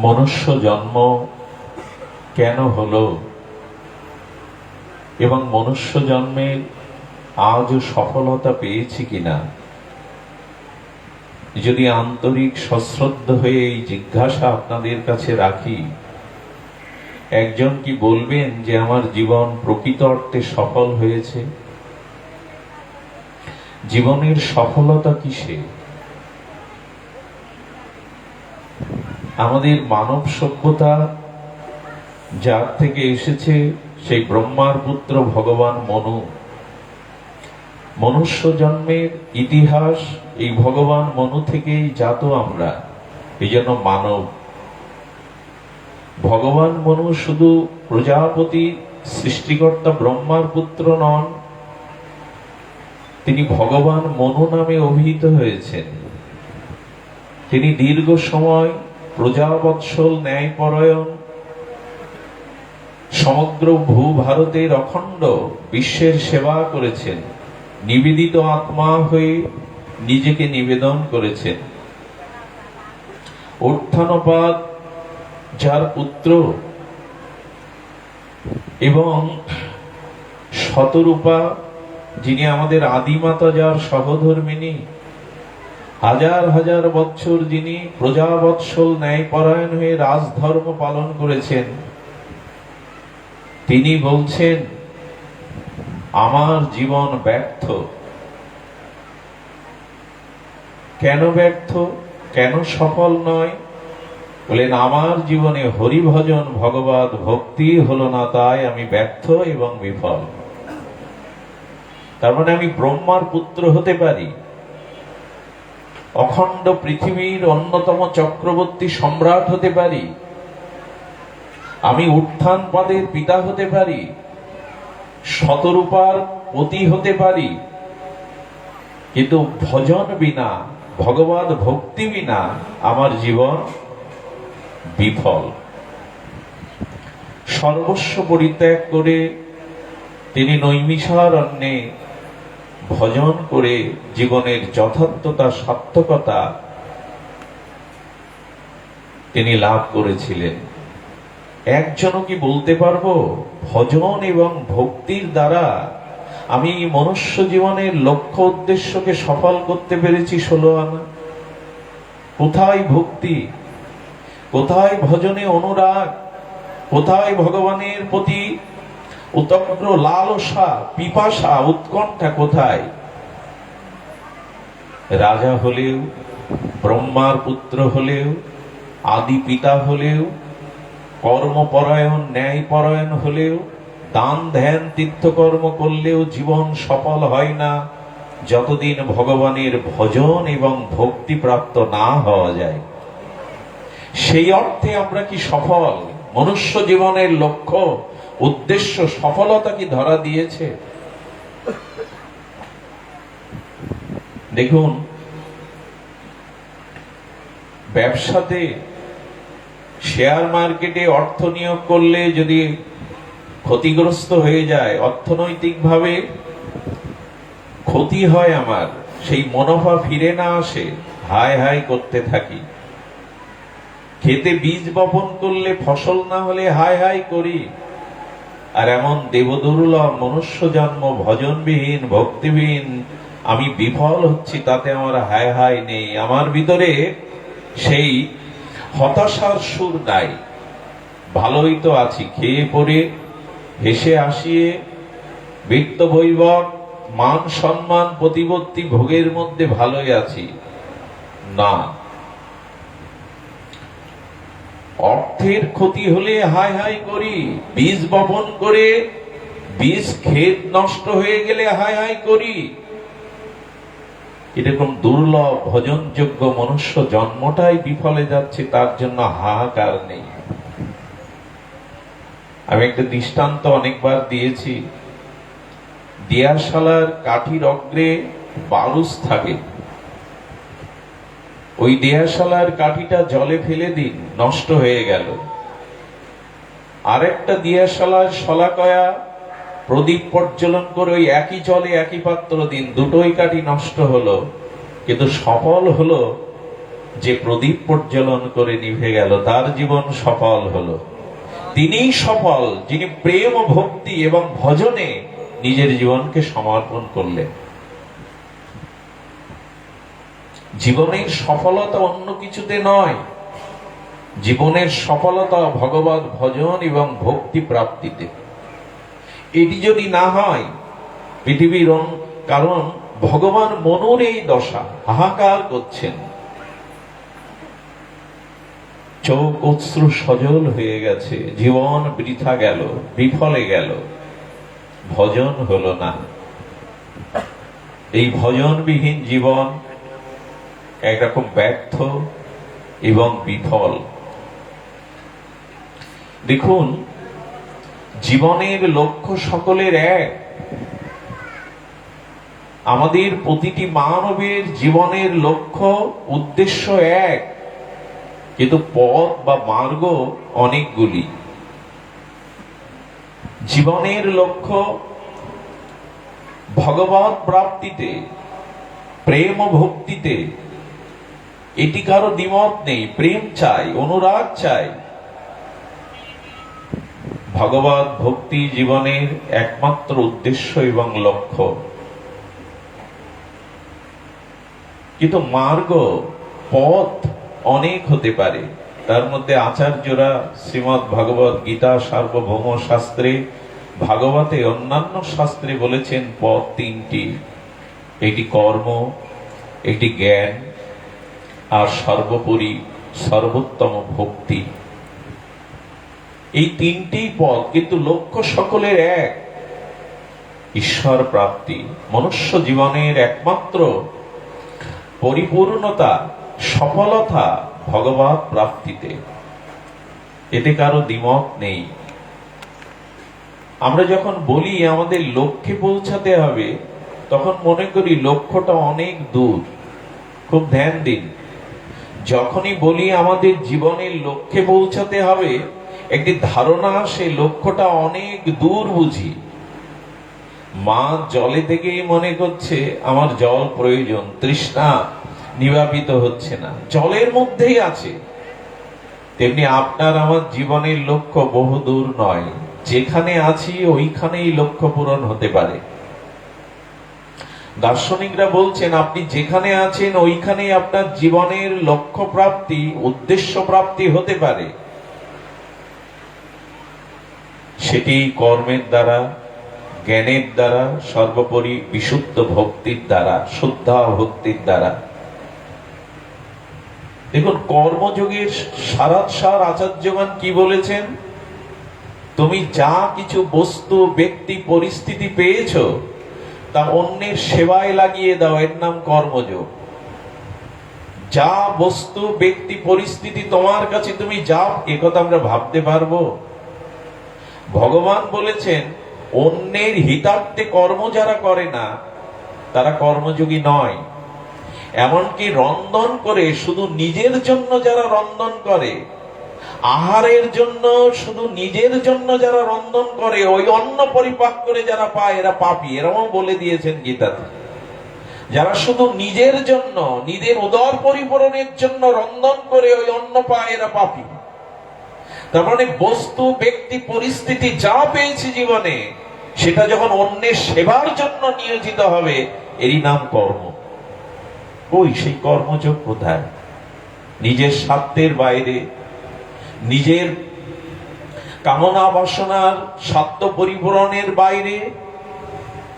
মনুষ্য জন্ম কেন হলো এবং মনুষ্য জন্মের আজও সফলতা পেয়েছি কিনা, যদি আন্তরিক সশ্রদ্ধ হয়ে এই জিজ্ঞাসা আপনাদের কাছে রাখি, একজন কি বলবেন যে আমার জীবন প্রকৃত অর্থে সফল হয়েছে? জীবনের সফলতা কিসে? আমাদের মানব সভ্যতা যার থেকে এসেছে সেই ব্রহ্মার পুত্র ভগবান মনু। মনুষ্য জন্মের ইতিহাস এই ভগবান মনু থেকেই জাত আমরা, এই জন্য মানব। ভগবান মনু শুধু প্রজাপতি সৃষ্টিকর্তা ব্রহ্মার পুত্র নন, তিনি ভগবান মনু নামে অভিহিত হয়েছেন। তিনি দীর্ঘ সময় প্রজাবৎসল ন্যায়পরায়ণ সমগ্র ভূভারতের অখণ্ড বিশ্বের সেবা করেছেন, নিবেদিত আত্মা হয়ে নিজেকে নিবেদন করেছেন। উত্থানপাদ যার পুত্র এবং শতরূপা যিনি আমাদের আদিমাতা, যার সহধর্মিনী, হাজার হাজার বছর যিনি প্রজাবৎসল ন্যায়পরায়ণ হয়ে রাজধর্ম পালন করেছেন, তিনি বলছেন আমার জীবন ব্যর্থ। কেন ব্যর্থ, কেন সফল নয়? বলেন আমার জীবনে হরিভজন ভগবত ভক্তি হলো না, তাই আমি ব্যর্থ এবং বিফল। তার মানে আমি ব্রহ্মার পুত্র হতে পারি, অখণ্ড পৃথিবীর অন্যতম চক্রবর্তী সম্রাট হতে পারি, আমি উত্থানপাদের পিতা হতে পারি, শতরূপার পতি হতে পারি, কিন্তু ভজন বিনা, ভগবত ভক্তি বিনা আমার জীবন বিফল। সর্বস্ব পরিত্যাগ করে তিনি নৈমিষারণ্যে ভজন করে জীবনের যথার্থতা, সার্থকতা তিনি লাভ করেছিলেন। একজনও কি বলতে পারবো ভজন এবং ভক্তির দ্বারা আমি মনুষ্য জীবনের লক্ষ্য উদ্দেশ্যকে সফল করতে পেরেছি 16 আনা? কোথায় ভক্তি, কোথায় ভজনে অনুরাগ, কোথায় ভগবানের প্রতি উতগ্র লালসা, পিপাসা, উৎকণ্ঠা কোথায়? রাজা হলেও, ব্রহ্মার পুত্র হলেও, আদি পিতা হলেও, কর্মপরায়ণ ন্যায়পরায়ণ হলেও, দান ধ্যান তীর্থকর্ম করলেও জীবন সফল হয় না যতদিন ভগবানের ভজন এবং ভক্তি প্রাপ্ত না হওয়া যায়। সেই অর্থে আমরা কি সফল? মনুষ্য জীবনের লক্ষ্য উদ্দেশ্য সফলতা কি ধরা দিয়েছে? দেখুন, ব্যবসাতে শেয়ার মার্কেটে অর্থ নিয়োগ করলে যদি ক্ষতিগ্রস্ত হয়ে যায়, অর্থনৈতিকভাবে ক্ষতি হয়, আমার সেই মুনাফা ফিরে না আসে, হায় হায় করতে থাকি। খেতে বীজ বপন করলে ফসল না হলে হায় হায় করি। আর এমন দেবদুর্লভ মনুষ্য জন্ম ভজনবিহীন, ভক্তিবিহীন আমি বিফল হচ্ছি, তাতে আমার হায় হায় নেই। আমার ভিতরে সেই হতাশার সুর নাই। ভালোই তো আছি, খেয়ে পড়ে হেসে আসিয়ে বিত্ত বৈভব মান সম্মান প্রতিপত্তি ভোগের মধ্যে ভালোই আছি না। অর্থের ক্ষতি হলে হায় হায় করি, বীজ বপন করে বীজ ক্ষেত নষ্ট হয়ে গেলে হায় হায় করি। এরকম দুর্লভ ভজনযোগ্য মনুষ্য জন্মটাই বিফলে যাচ্ছে, তার জন্য হাহাকার নেই। আমি একটা দৃষ্টান্ত অনেকবার দিয়েছি। দিয়াশালার কাঠির অগ্রে বারুস থাকে, ওই দিয়াশালার কাঠিটা জলে ফেলে দিন, নষ্ট হয়ে গেল। আরেকটা দিয়াশালার শলাকয়া প্রদীপ প্রজ্বলন করে ওই একই জলে একই পাত্র দিন, দুটোই কাঠি নষ্ট হলো, কিন্তু সফল হলো যে প্রদীপ প্রজ্বলন করে নিভে গেল, তার জীবন সফল হলো। তিনিই সফল যিনি প্রেম ও ভক্তি এবং ভজনে নিজের জীবনকে সমর্পণ করলেন। জীবনের সফলতা অন্য কিছুতে নয়, জীবনের সফলতা ভগবত ভজন এবং ভক্তি প্রাপ্তিতে। এটি যদি না হয় পৃথিবীর, কারণ ভগবান মনের এই দশা, হাহাকার করছেন, চোখ অশ্রু সজল হয়ে গেছে, জীবন বৃথা গেল, বিফলে গেল, ভজন হলো না। এই ভজনবিহীন জীবন একরকম ব্যর্থ এবং বিফল। দেখুন, জীবনের লক্ষ্য সকলের এক। আমাদের প্রতিটি মানবের জীবনের লক্ষ্য উদ্দেশ্য এক, কিন্তু পথ বা মার্গ অনেকগুলি। জীবনের লক্ষ্য ভগবত প্রাপ্তিতে, প্রেম ও ভক্তিতে, এটি কারো দ্বিমত নেই। প্রেম চাই, অনুরাগ চাই। ভগবত ভক্তি জীবনের একমাত্র উদ্দেশ্য এবং লক্ষ্য। কিন্তু মার্গ, পথ অনেক হতে পারে। তার মধ্যে আচার্যরা শ্রীমৎ ভগবত গীতা সার্বভৌম শাস্ত্রে, ভাগবতে, অন্যান্য শাস্ত্রে বলেছেন পথ তিনটি। একটি কর্ম, একটি জ্ঞান, আর সর্বোপরি সর্বোত্তম ভক্তি। এই তিনটি পথ, কিন্তু লক্ষ্য সকলের এক, ঈশ্বর প্রাপ্তি। মনুষ্য জীবনের একমাত্র পরিপূর্ণতা, সফলতা ভগবত প্রাপ্তিতে, এতে কারো দ্বিমত নেই। আমরা যখন বলি আমাদের লক্ষ্যে পৌঁছাতে হবে, তখন মনে করি লক্ষ্যটা অনেক দূর। খুব ধ্যান দিন, যখনই বলি আমাদের জীবনের লক্ষ্যে পৌঁছাতে হবে, একটি ধারণা আসে লক্ষ্যটা অনেক দূর বুঝি। মা জলে থেকেই মনে করছে আমার জল প্রয়োজন, তৃষ্ণা নিবাপিত হচ্ছে না, জলের মধ্যেই আছে। তেমনি আপনার আমার জীবনের লক্ষ্য বহু দূর নয়, যেখানে আছি ওইখানেই লক্ষ্য পূরণ হতে পারে। দার্শনিকরা বলছেন আপনি যেখানে আছেন ওইখানেই আপনার জীবনের লক্ষ্য প্রাপ্তি, উদ্দেশ্য প্রাপ্তি হতে পারে। সেটি কর্মের দ্বারা, জ্ঞানের দ্বারা, সর্বোপরি বিশুদ্ধ ভক্তির দ্বারা, শুদ্ধা ভক্তির দ্বারা। দেখুন, কর্মযোগের সারাৎসার আচার্যগণ কি বলেছেন? তুমি যা কিছু বস্তু, ব্যক্তি, পরিস্থিতি পেয়েছো, তা অন্যের সেবায় লাগিয়ে দাও, এর নাম কর্মযোগ। যা বস্তু, ব্যক্তি, পরিস্থিতি তোমার কাছে তুমি যাও, একথা আমরা ভাবতে পারবো? ভগবান বলেছেন অন্যের হিতার্থে কর্ম যারা করে না, তারা কর্মযোগী নয়। এমনকি রন্ধন করে শুধু নিজের জন্য যারা রন্ধন করে, আহারের জন্য শুধু নিজের জন্য যারা রন্ধন করে, ওই অন্ন পরিপাক করে যারা পায়, এরা পাপী। এরকম বলে দিয়েছেন গীতাতে। যারা শুধু নিজের জন্য, নিজের উদর পরিপূরণের জন্য রন্ধন করে ওই অন্ন পায়, এরা পাপী। তার মানে বস্তু, ব্যক্তি, পরিস্থিতি যা পেয়েছি জীবনে, সেটা যখন অন্যের সেবার জন্য নিয়োজিত হবে, এরই নাম কর্ম। ওই সেই কর্মযোগ কোথায়? নিজের স্বার্থের বাইরে, নিজের কামনা বাসনার স্বার্থ পরিপূরণের বাইরে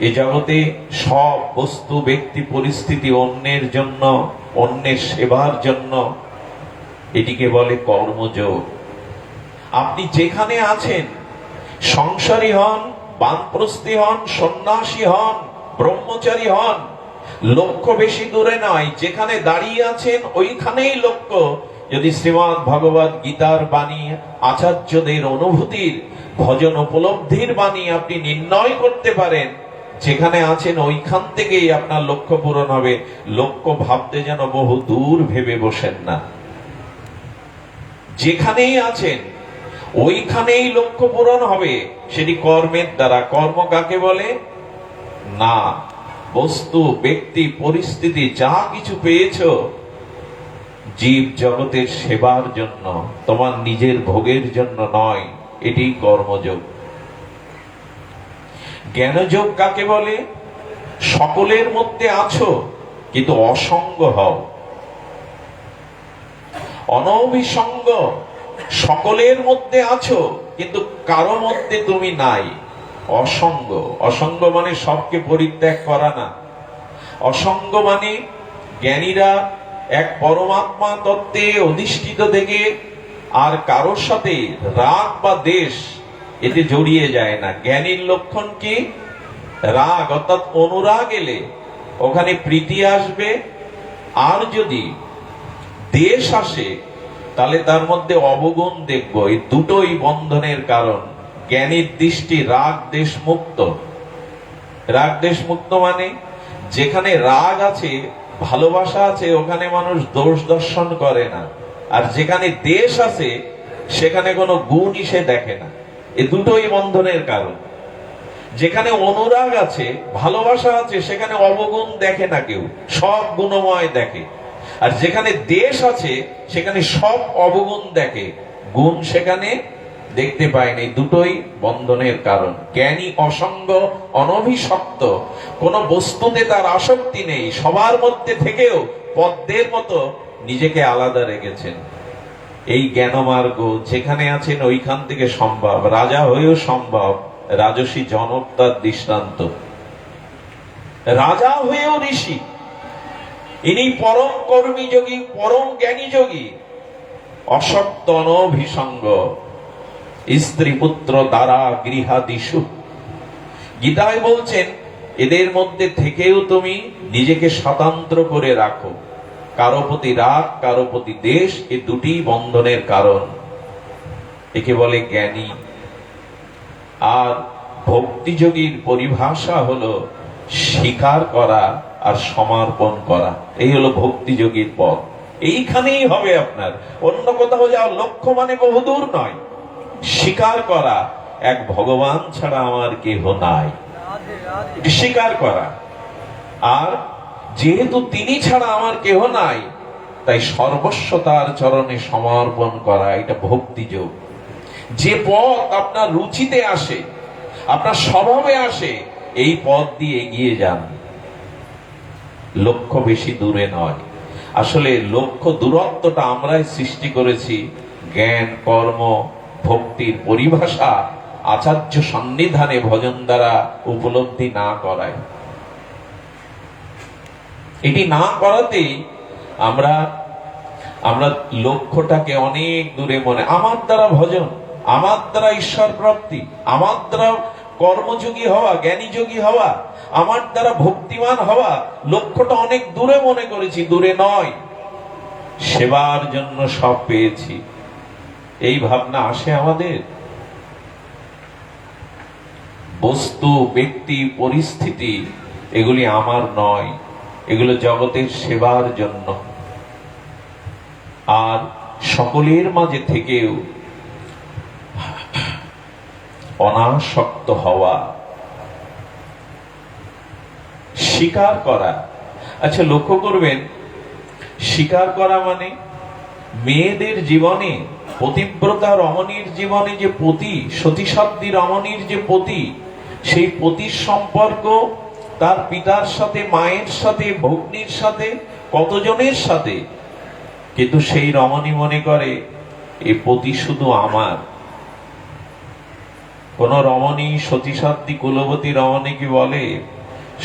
এ জগতে সব বস্তু, ব্যক্তি, পরিস্থিতি অন্যের জন্য, অন্যের সেবার জন্য, এটিকে বলে কর্মযোগ। আপনি যেখানে আছেন, সংসারী হন, বানপ্রস্থী হন, সন্ন্যাসী হন, ব্রহ্মচারী হন, লক্ষ্য বেশি দূরে নয়। যেখানে দাঁড়িয়ে আছেন ওইখানেই লক্ষ্য। যদি শ্রীমৎ ভগবত গীতার বাণী, আচার্যদের অনুভূতির, ভজন উপলব্ধির বাণী আপনি নির্ণয় করতে পারেন, যেখানে আছেন ওইখান থেকেই আপনার লক্ষ্য পূরণ হবে। লক্ষ্য ভাবতে যেন বহু দূর ভেবে বসেন না। যেখানেই আছেন ওইখানেই লক্ষ্য পূরণ হবে, সেটি কর্মের দ্বারা। কর্ম কাকে বলে? না, বস্তু, ব্যক্তি, পরিস্থিতি যা কিছু পেয়েছো, জীব জগতের সেবার জন্য, তোমার নিজের ভোগের জন্য নয়। এটি কর্মযোগ। জ্ঞানযোগ কাকে বলে? সকলের মধ্যে আছো কিন্তু অসঙ্গ হও। অনভিসঙ্গ, সকলের মধ্যে আছো কিন্তু কারো মধ্যে তুমি নাই। অসঙ্গ, অসঙ্গ মানে সবকে পরিত্যাগ করা না। অসঙ্গ মানে জ্ঞানীরা এক পরমাত্মা তত্ত্বে অধিষ্ঠিত থেকে আর কারোর সাথে রাগ বা দেশ এতে জড়িয়ে যায় না। জ্ঞানীর লক্ষণ কি? রাগ অর্থাৎ অনুরাগ এলে ওখানে প্রীতি আসবে, আর যদি দেশ আসে তাহলে তার মধ্যে অবগুণ দেখব। এই দুটোই বন্ধনের কারণ। জ্ঞানীর দৃষ্টি রাগ দেশ মুক্ত। রাগ দেশ মুক্ত মানে যেখানে রাগ আছে, ভালোবাসা আছে, ওখানে মানুষ দোষ দর্শন করে না। আর যেখানে দেশ আছে সেখানে কোনো গুণই সে দেখে না। এই দুটোই বন্ধনের কারণ। যেখানে অনুরাগ আছে, ভালোবাসা আছে, সেখানে অবগুণ দেখে না কেউ, সব গুণময় দেখে। আর যেখানে দেশ আছে সেখানে সব অবগুণ দেখে, গুণ সেখানে দেখতে পায় না। দুটোই বন্ধনের কারণ। জ্ঞানী অসঙ্গ, অনভিশপ্ত, কোন বস্তুতে তার আসক্তি নেই। সবার মধ্যে থেকেও পদ্মের মতো নিজেকে আলাদা রেখেছেন। এই জ্ঞানমার্গ যেখানে আছেন ওইখান থেকে সম্ভব। রাজা হয়েও সম্ভব। রাজসী জনক তার দৃষ্টান্ত। রাজা হয়েও ঋষি। ইনি পরম কর্মী যোগী, পরম জ্ঞানী যোগী। অসক্ত, অনভিসঙ্গ, স্ত্রী পুত্র দ্বারা গৃহাদিষু। গীতায় বলছেন এদের মধ্যে থেকেও তুমি নিজেকে স্বতন্ত্র করে রাখো। কারো প্রতি রাগ, কারো প্রতি দেশ, এ দুটি বন্ধনের কারণ। একে বলে জ্ঞানী। আর ভক্তিযোগীর পরিভাষা হলো স্বীকার করা আর সমর্পণ করা। এই হলো ভক্তিযোগীর পথ। এইখানেই হবে আপনার, অন্য কোথাও যাওয়ার লক্ষ্য মানে বহুদূর নয়। স্বীকার করা এক ভগবান ছাড়া আমার কেহ নাই, স্বীকার করা। আর যেহেতু তিনি ছাড়া আমার কেহ নাই, তাই সর্বস্ব তার চরণে সমর্পণ করা, এটা ভক্তিযোগ। যে পথ আপনার রুচিতে আসে, আপনার স্বভাবে আসে, এই পথ দিয়ে এগিয়ে যান। লক্ষ্য বেশি দূরে নয়। আসলে লক্ষ্য দূরত্বটা আমরাই সৃষ্টি করেছি। জ্ঞান, কর্ম, ভক্তির পরিভাষা আচার্য সন্নিধানে ভজন দ্বারা উপলব্ধি না করায়। এটি না করাতেই আমরা লক্ষ্যটাকে অনেক দূরে মনে, আমার দ্বারা ভজন, আমার দ্বারা ঈশ্বর প্রাপ্তি, আমার দ্বারা কর্মযোগী হওয়া, জ্ঞানী যোগী হওয়া, আমার দ্বারা ভক্তিমান হওয়া, লক্ষ্যটা অনেক দূরে মনে করেছি। দূরে নয়। সেবার জন্য সব পেয়েছি, এই ভাবনা আসে আমাদের। বস্তু, ব্যক্তি, পরিস্থিতি এগুলি আমার নয়, এগুলো জগতের সেবার জন্য। আর সকলের মাঝে থেকেও অনাসক্ত হওয়া, স্বীকার করা। আচ্ছা, লক্ষ্য করবেন, স্বীকার করা মানে মেয়েদের জীবনে, পতিব্রতা রমণীর জীবনে যে পতি, সতীসাধ্বী রমণীর যে পতি, সেই পতির সম্পর্ক তার পিতার সাথে, মায়ের সাথে, ভগ্নীর সাথে, কতজনের সাথে। কিন্তু সেই রমণী মনে করে এ পতি শুধু আমার। কোন রমণী, সতীসাধ্বী কুলবতী রমণী কি বলে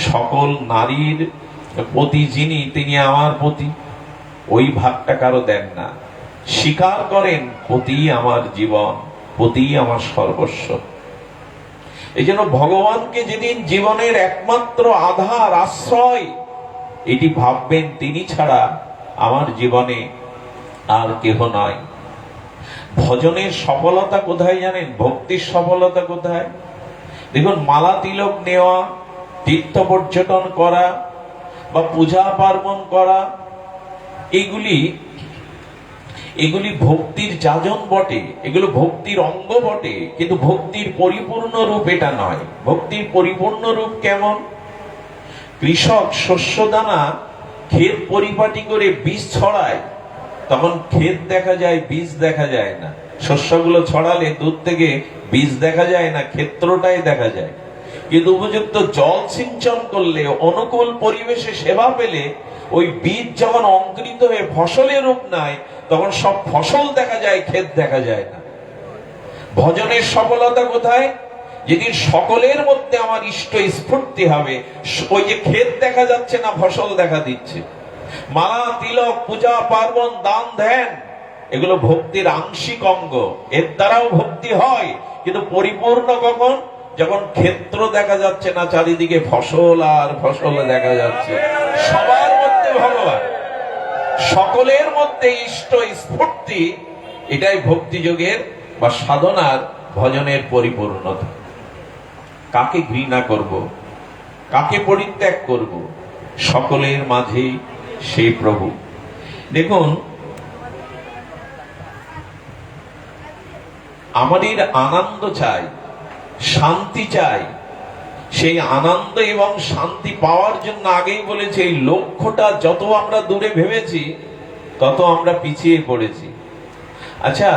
সকল নারীর পতি যিনি, তিনি আমার পতি? ওই ভাগটা কারো দেন না। স্বীকার করেন পতি আমার জীবন, পতি আমার সর্বস্ব। এই জন্য ভগবানকে যেদিন জীবনের একমাত্র আধার, আশ্রয়, এটি ভাববেন, তিনি ছাড়া আমার জীবনে আর কেহ নয়। ভজনের সফলতা কোথায় জানেন? ভক্তির সফলতা কোথায়? দেখুন, মালা তিলক নেওয়া, তীর্থ পর্যটন করা বা পূজা পার্বণ করা, এগুলি ভক্তির যাজন বটে, এগুলো ভক্তির অঙ্গ বটে, কিন্তু ভক্তির পরিপূর্ণ রূপ এটা নয়। ভক্তির পরিপূর্ণ রূপ কেমন? কৃষক শস্য দানা ক্ষেত পরিপাটি করে বীজ ছড়ায়, তখন ক্ষেত দেখা যায়, বীজ দেখা যায় না। শস্যগুলো ছড়ালে দূর থেকে বীজ দেখা যায় না, ক্ষেত্রটাই দেখা যায়। কিন্তু উপযুক্ত জল সিঞ্চন করলে, অনুকূল পরিবেশে সেবা পেলে, ওই বীজ যখন অঙ্কুরিত হয়ে ফসলের রূপ নেয়, তখন সব ফসল দেখা যায়, ক্ষেত দেখা যায় না। ভজনের সফলতা কোথায়? যেদিন সকলের মধ্যে আমার ইষ্ট স্ফূর্তি হবে, ওই যে ক্ষেত দেখা যাচ্ছে না, ফসল দেখা দিচ্ছে। মালা, তিলক, পূজা পার্বণ, দান ধ্যান, এগুলো ভক্তির আংশিক অঙ্গ, এর দ্বারাও ভক্তি হয়। কিন্তু পরিপূর্ণ কখন? যখন ক্ষেত্র দেখা যাচ্ছে না, চারিদিকে ফসল আর ফসল দেখা যাচ্ছে। সবার মধ্যে ভগবান, সকলের মধ্যে ইষ্ট স্ফূর্তি, এটাই ভক্তি যোগের বা সাধনার, ভজনের পরিপূর্ণতা। কাকে ঘৃণা করব, কাকে পরিত্যাগ করব? সকলের মাঝেই সেই প্রভু। দেখুন, আমাদের আনন্দ চাই, শান্তি চাই। সেই আনন্দ এবং শান্তি পাওয়ার জন্য আগেই বলেছি, এই লক্ষ্যটা যত আমরা দূরে ভেবেছি, তত আমরা পিছিয়ে পড়েছি। আচ্ছা,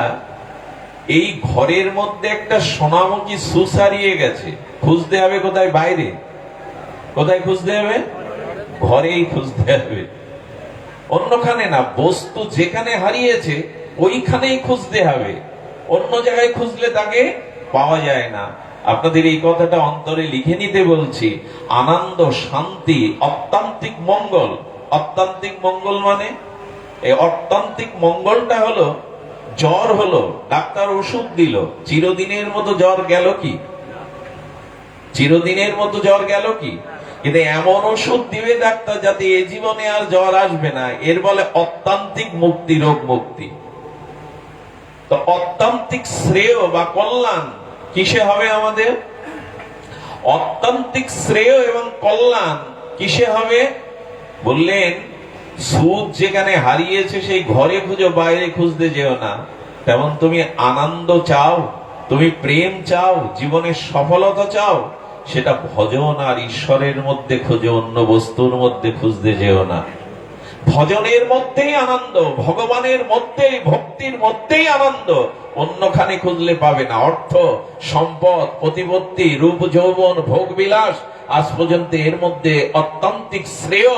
এই ঘরের মধ্যে একটা সোনামুখী সুস হারিয়ে গেছে, খুঁজতে হবে কোথায়? বাইরে। কোথায় খুঁজতে হবে? ঘরেই খুঁজতে হবে, অন্যখানে না। বস্তু যেখানে হারিয়েছে ওইখানেই খুঁজতে হবে, অন্য জায়গায় খুঁজলে তাকে পাওয়া যায় না। আপনাদের এই কথাটা অন্তরে লিখে নিতে বলছি। আনন্দ, শান্তি, অত্যান্তিক মঙ্গল। অত্যান্তিক মঙ্গল মানে, এই অত্যান্তিক মঙ্গলটা হলো, জ্বর হলো, ডাক্তার ওষুধ দিল, চিরদিনের মতো জ্বর গেল কি? চিরদিনের মতো জ্বর গেল কি? কিন্তু এমন ওষুধ দিবে ডাক্তার যাতে এ জীবনে আর জ্বর আসবে না, এর বলে অত্যান্তিক মুক্তি, রোগ মুক্তি। তো অত্যান্তিক শ্রেয় বা কল্যাণ কিসে হবে আমাদের? অত্যান্তিক শ্রেয় এবং কল্যাণ কিসে হবে? বললেন, সুখ যেখানে হারিয়েছে সেই ঘরে খুঁজো, বাইরে খুঁজতে যেও না। তেমন তুমি আনন্দ চাও, তুমি প্রেম চাও, জীবনের সফলতা চাও, সেটা ভজন আর ঈশ্বরের মধ্যে খুঁজো, অন্য বস্তুর মধ্যে খুঁজতে যেও না। ভজনের মধ্যেই আনন্দ, ভগবানের মধ্যেই, ভক্তির মধ্যেই আনন্দ, অন্যখানে খুঁজলে পাবে না। অর্থ, সম্পদ, প্রতিপত্তি, রূপ, যৌবন, ভোগ বিলাস, আজ পর্যন্ত এর মধ্যে অত্যান্তিক শ্রেয়,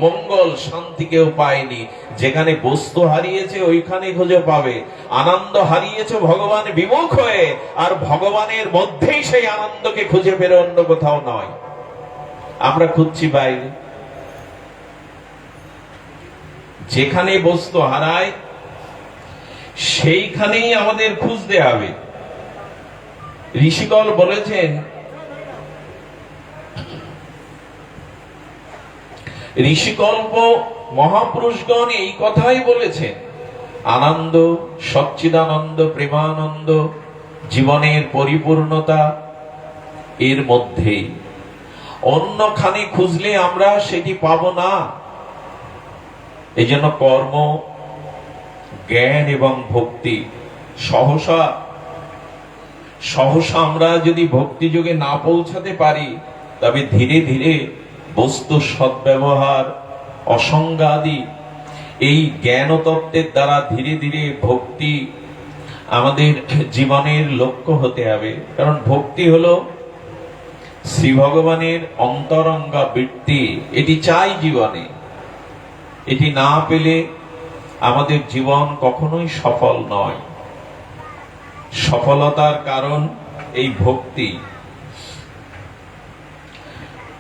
মঙ্গল, শান্তি কেউ পায়নি। যেখানে বস্তু হারিয়েছে ওইখানে খুঁজে পাবে। আনন্দ হারিয়েছে ভগবান বিমুখ হয়ে, আর ভগবানের মধ্যেই সেই আনন্দকে খুঁজে পেরে, অন্য কোথাও নয়। আমরা খুঁজছি বাইরে। যেখানে বস্তু হারায় সেইখানেই আমাদের খুঁজতে হবে। ঋষিকল বলেছেন, ঋষিকল্প মহাপুরুষগণ এই কথাই বলেছেন। আনন্দ, সচ্চিদানন্দ, প্রেমানন্দ, জীবনের পরিপূর্ণতা এর মধ্যেই। অন্যখানে খুঁজলে আমরা সেটি পাবো না। এই জন্য কর্ম, জ্ঞান এবং ভক্তি, সহসা আমরা যদি ভক্তি যোগে না পৌঁছাতে পারি, তবে ধীরে ধীরে বস্তু সদ্ব্যবহার, অসংজ্ঞাদি, এই জ্ঞান তত্ত্বের দ্বারা ধীরে ধীরে ভক্তি আমাদের জীবনের লক্ষ্য হতে হবে। কারণ ভক্তি হলো শ্রী ভগবানের অন্তরঙ্গা বৃত্তি, এটি চাই জীবনে। এটি না পেলে আমাদের জীবন কখনোই সফল নয়। সফলতার কারণ এই ভক্তি।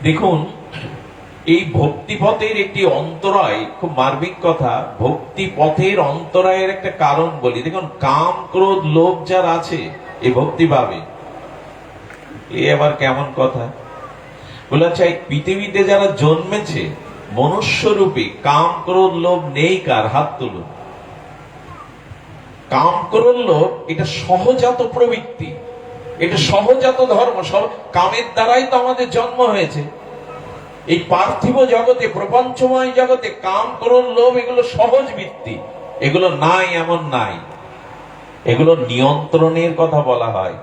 দেখুন, এই ভক্তি পথের একটি অন্তরায়, খুব মার্মিক কথা, ভক্তি পথের অন্তরায়ের একটা কারণ বলি। দেখুন, কাম, ক্রোধ, লোভ যার আছে, এই ভক্তি পাবে। এ আবার কেমন কথা? বলা চাই, পৃথিবীতে যারা জন্মেছে মনুষ্যরূপী, কাম, ক্রোধ, লোভ নেই কার? হাত তুলুন। কাম, ক্রোধ, লোভ এটা সহজাত প্রবৃত্তি, এটা সহজাত ধর্ম। সব কামের দ্বারাই তো আমাদের জন্ম হয়েছে। এই পার্থিব জগতে, প্রপঞ্চময় জগতে কাম, ক্রোধ, লোভ এগুলো সহজ বৃত্তি, এগুলো নাই এমন নাই। এগুলো নিয়ন্ত্রণের কথা বলা হয়।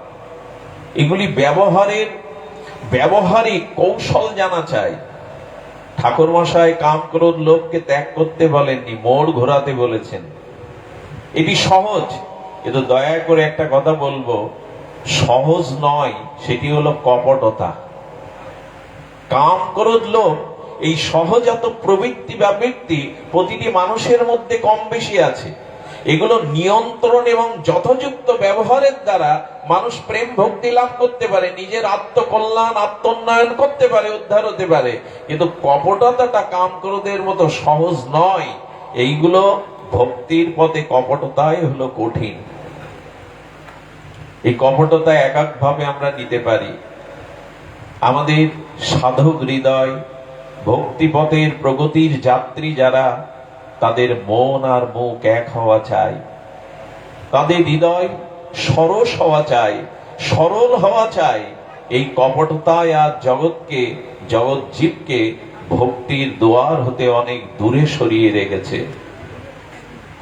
এগুলি ব্যবহারিক কৌশল জানা চাই। ঠাকুর মশাই কাম, ক্রোধ, লোভকে ত্যাগ করতে বলেননি, মোড় ঘোরাতে বলেছেন। এটি সহজ, কিন্তু দয়া করে একটা কথা বলবো, সহজ নয়, সেটি হলো কপটতা। কাম ক্রোধ লোভ, এই সহজাত প্রবৃত্তি বা বৃত্তি প্রতিটি মানুষের মধ্যে কম বেশি আছে। এগুলো নিয়ন্ত্রণ এবং যথোযুক্ত ব্যবহারের দ্বারা মানুষ প্রেম ভক্তি লাভ করতে পারে, নিজের আত্মকল্যাণ আত্মোন্নয়ন করতে পারে, উদ্ধার হতে পারে। কিন্তু কপটতাটা কাম ক্রোধের মতো সহজ নয়। এইগুলো ভক্তির পথে কপটতাই হলো কঠিন। এই কপটতা এককভাবে আমরা নিতে পারি। আমাদের সাধক হৃদয়, ভক্তিপথের প্রগতির যাত্রী যারা, তাদের মন আর মুখ এক হওয়া চাই, তাদের হৃদয় সরস হওয়া চাই, সরল হওয়া চাই। এই কপটতায় আর জগৎকে, জগৎ জীবকে ভক্তির দুয়ার হতে অনেক দূরে সরিয়ে রেখেছে।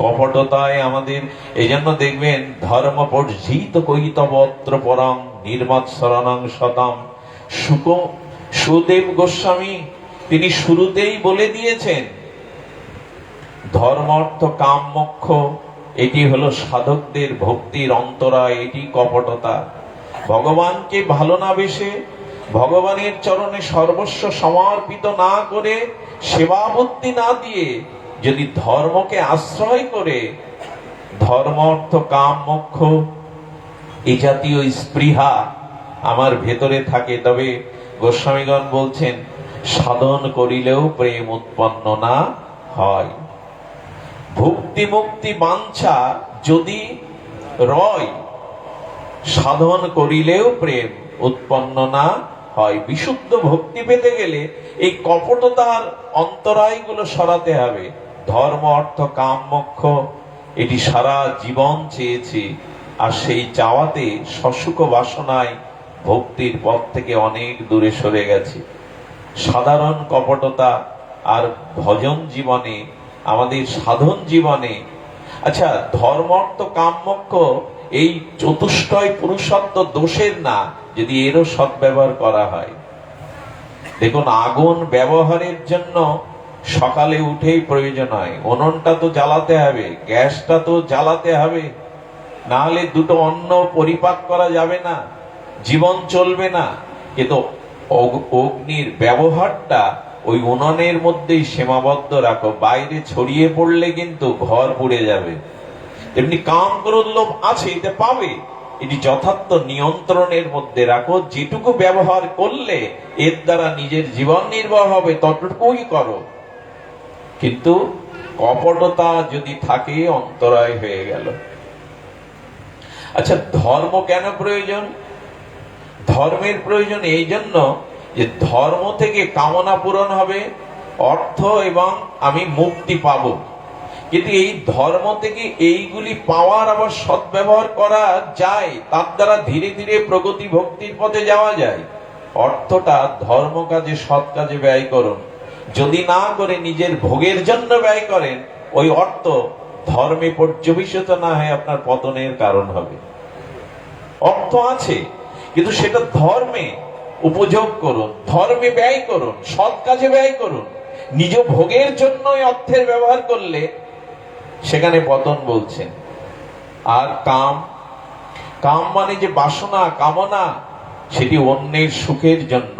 কপটতায় আমাদের, এই জন্য দেখবেন ধর্ম পর্জিত কৈতবত্র পরং নির্মৎসরণং শতম। সুদেব গোস্বামী তিনি শুরুতেই বলে দিয়েছেন, ধর্ম অর্থ কাম মোক্ষ, এটি হলো সাধকদের ভক্তির অন্তরায়, এটি কপটতা। ভগবানকে ভালো না বেসে, ভগবানের চরণে সর্বস্ব সমর্পিত না করে, সেবা ভক্তি না দিয়ে যদি ধর্মকে আশ্রয় করে, ধর্ম অর্থ কাম মোক্ষ এই জাতীয় স্পৃহা আমার ভেতরে থাকে, তবে গোস্বামীগণ বলছেন সাধন করিলেও প্রেম উৎপন্ন না হয়। ভক্তি মুক্তি বাঞ্ছা যদি রয়, সাধন করিলেও প্রেম উৎপন্ন না হয়। বিশুদ্ধ ভক্তি পেতে গেলে এই কপটতার অন্তরায়গুলো সরাতে হবে। ধর্ম অর্থ কাম মোক্ষ, এটি সারা জীবন চেয়েছি, আর সেই চাওয়াতে সসুখ বাসনায় ভক্তির পথ থেকে অনেক দূরে সরে গেছি। সাধারণ কপটতা আর ভজন জীবনে, আমাদের সাধন জীবনে, আচ্ছা ধর্ম অর্থ কাম মোক্ষ এই চতুষ্টয় পুরুষত্ব দোষের না, যদি এরও সদ্ব্যবহার করা হয়। দেখুন, আগুন ব্যবহারের জন্য সকালে উঠেই প্রয়োজন হয়, উনুনটা তো জ্বালাতে হবে, গ্যাসটা তো জ্বালাতে হবে, না হলে দুটো অন্ন পরিপাক করা যাবে না, জীবন চলবে না। কিন্তু অগ্নির ব্যবহারটা ওই উনুনের মধ্যেই সীমাবদ্ধ রাখো, বাইরে ছড়িয়ে পড়লে কিন্তু ঘর পুড়ে যাবে। তেমনি কাম ক্রোধ লোভ আছে, এতে পাবে, এটি যথার্থ নিয়ন্ত্রণের মধ্যে রাখো। যেটুকু ব্যবহার করলে এর দ্বারা নিজের জীবন নির্বাহ হবে ততটুকুই করো। কিন্তু কপটতা যদি থাকে, অন্তরায় হয়ে গেল। আচ্ছা, ধর্ম কেন প্রয়োজন? ধর্মের প্রয়োজন এই জন্য যে ধর্ম থেকে কামনা পূরণ হবে, অর্থ এবং আমি মুক্তি পাব। কিন্তু এই ধর্ম থেকে এইগুলি পাওয়ার আবার সদ্ব্যবহার করা যায়, তার দ্বারা ধীরে ধীরে প্রগতি ভক্তির পথে যাওয়া যায়। অর্থটা ধর্ম কাজে, সৎ কাজে ব্যয় করুন। যদি না করে নিজের ভোগের জন্য ব্যয় করেন, ওই অর্থ ধর্মে পর্যবেসিত না হয়ে আপনার পতনের কারণ হবে। অর্থ আছে, কিন্তু সেটা ধর্মে উপযোগ করুন, ধর্মে ব্যয় করুন, সৎ কাজে ব্যয় করুন। নিজ ভোগের জন্য অর্থের ব্যবহার করলে সেখানে পতন বলছেন। আর কাম, কাম মানে যে বাসনা, কামনা, সেটি অন্যের সুখের জন্য।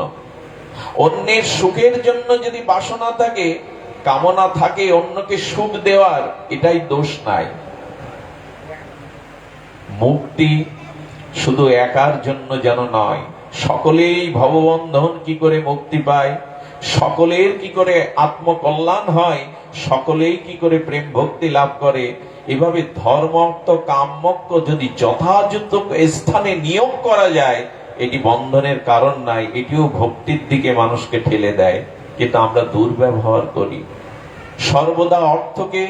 অন্যের সুখের জন্য যদি বাসনা থাকে, কামনা থাকে অন্যকে সুখ দেওয়ার, এটাই দোষ নাই। মুক্তি শুধু একার জন্য যেন নয়, সকলেই ভববন্ধন কি করে মুক্তি পায়, সকলের কি করে আত্মকল্যাণ হয়, সকলেই কি করে প্রেম ভক্তি লাভ করে, এভাবে ধর্ম অর্থ কাম মোক্ষ যদি যথাযথ স্থানে নিয়োগ করা যায়, এটি বন্ধনের কারণ নাই, এটিও ভক্তির দিকে মানুষকে ঠেলে দেয়। কিন্তু আমরা দুর্ব্যবহার করি। সর্বদা অর্থকে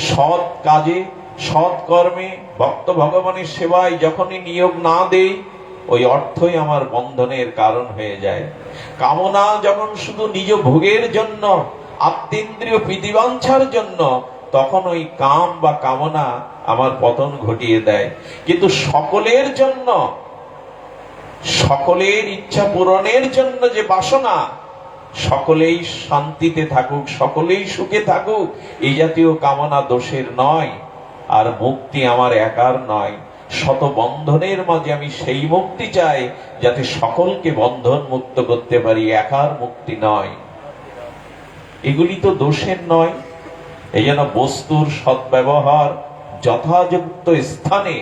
সৎ কাজে, সৎ কর্মে, ভক্ত ভগবানের সেবায় যখনই নিয়োগ না দেই, ওই অর্থই আমার বন্ধনের কারণ হয়ে যায়। কামনা যখন শুধু নিজ ভোগের জন্য, আত্মেন্দ্রিয় প্রীতিবাঞ্ছার জন্য, তখন ওই কাম বা কামনা আমার পতন ঘটিয়ে দেয়। কিন্তু সকলের জন্য, সকলের ইচ্ছা পূরণের জন্য যে বাসনা, সকলেই শান্তিতে থাকুক, সকলেই সুখে থাকুক, এই জাতীয় কামনা দোষের নয়। আর মুক্তি আমার একার নয়, শত বন্ধনের মাঝে আমি সেই মুক্তি চাই যাতে সকলকে বন্ধন মুক্ত করতে পারি, একার মুক্তি নয়। এগুলি তো দোষের নয়। এই জন্য বস্তুর সদ্ব্যবহার, যথাযুক্ত স্থানে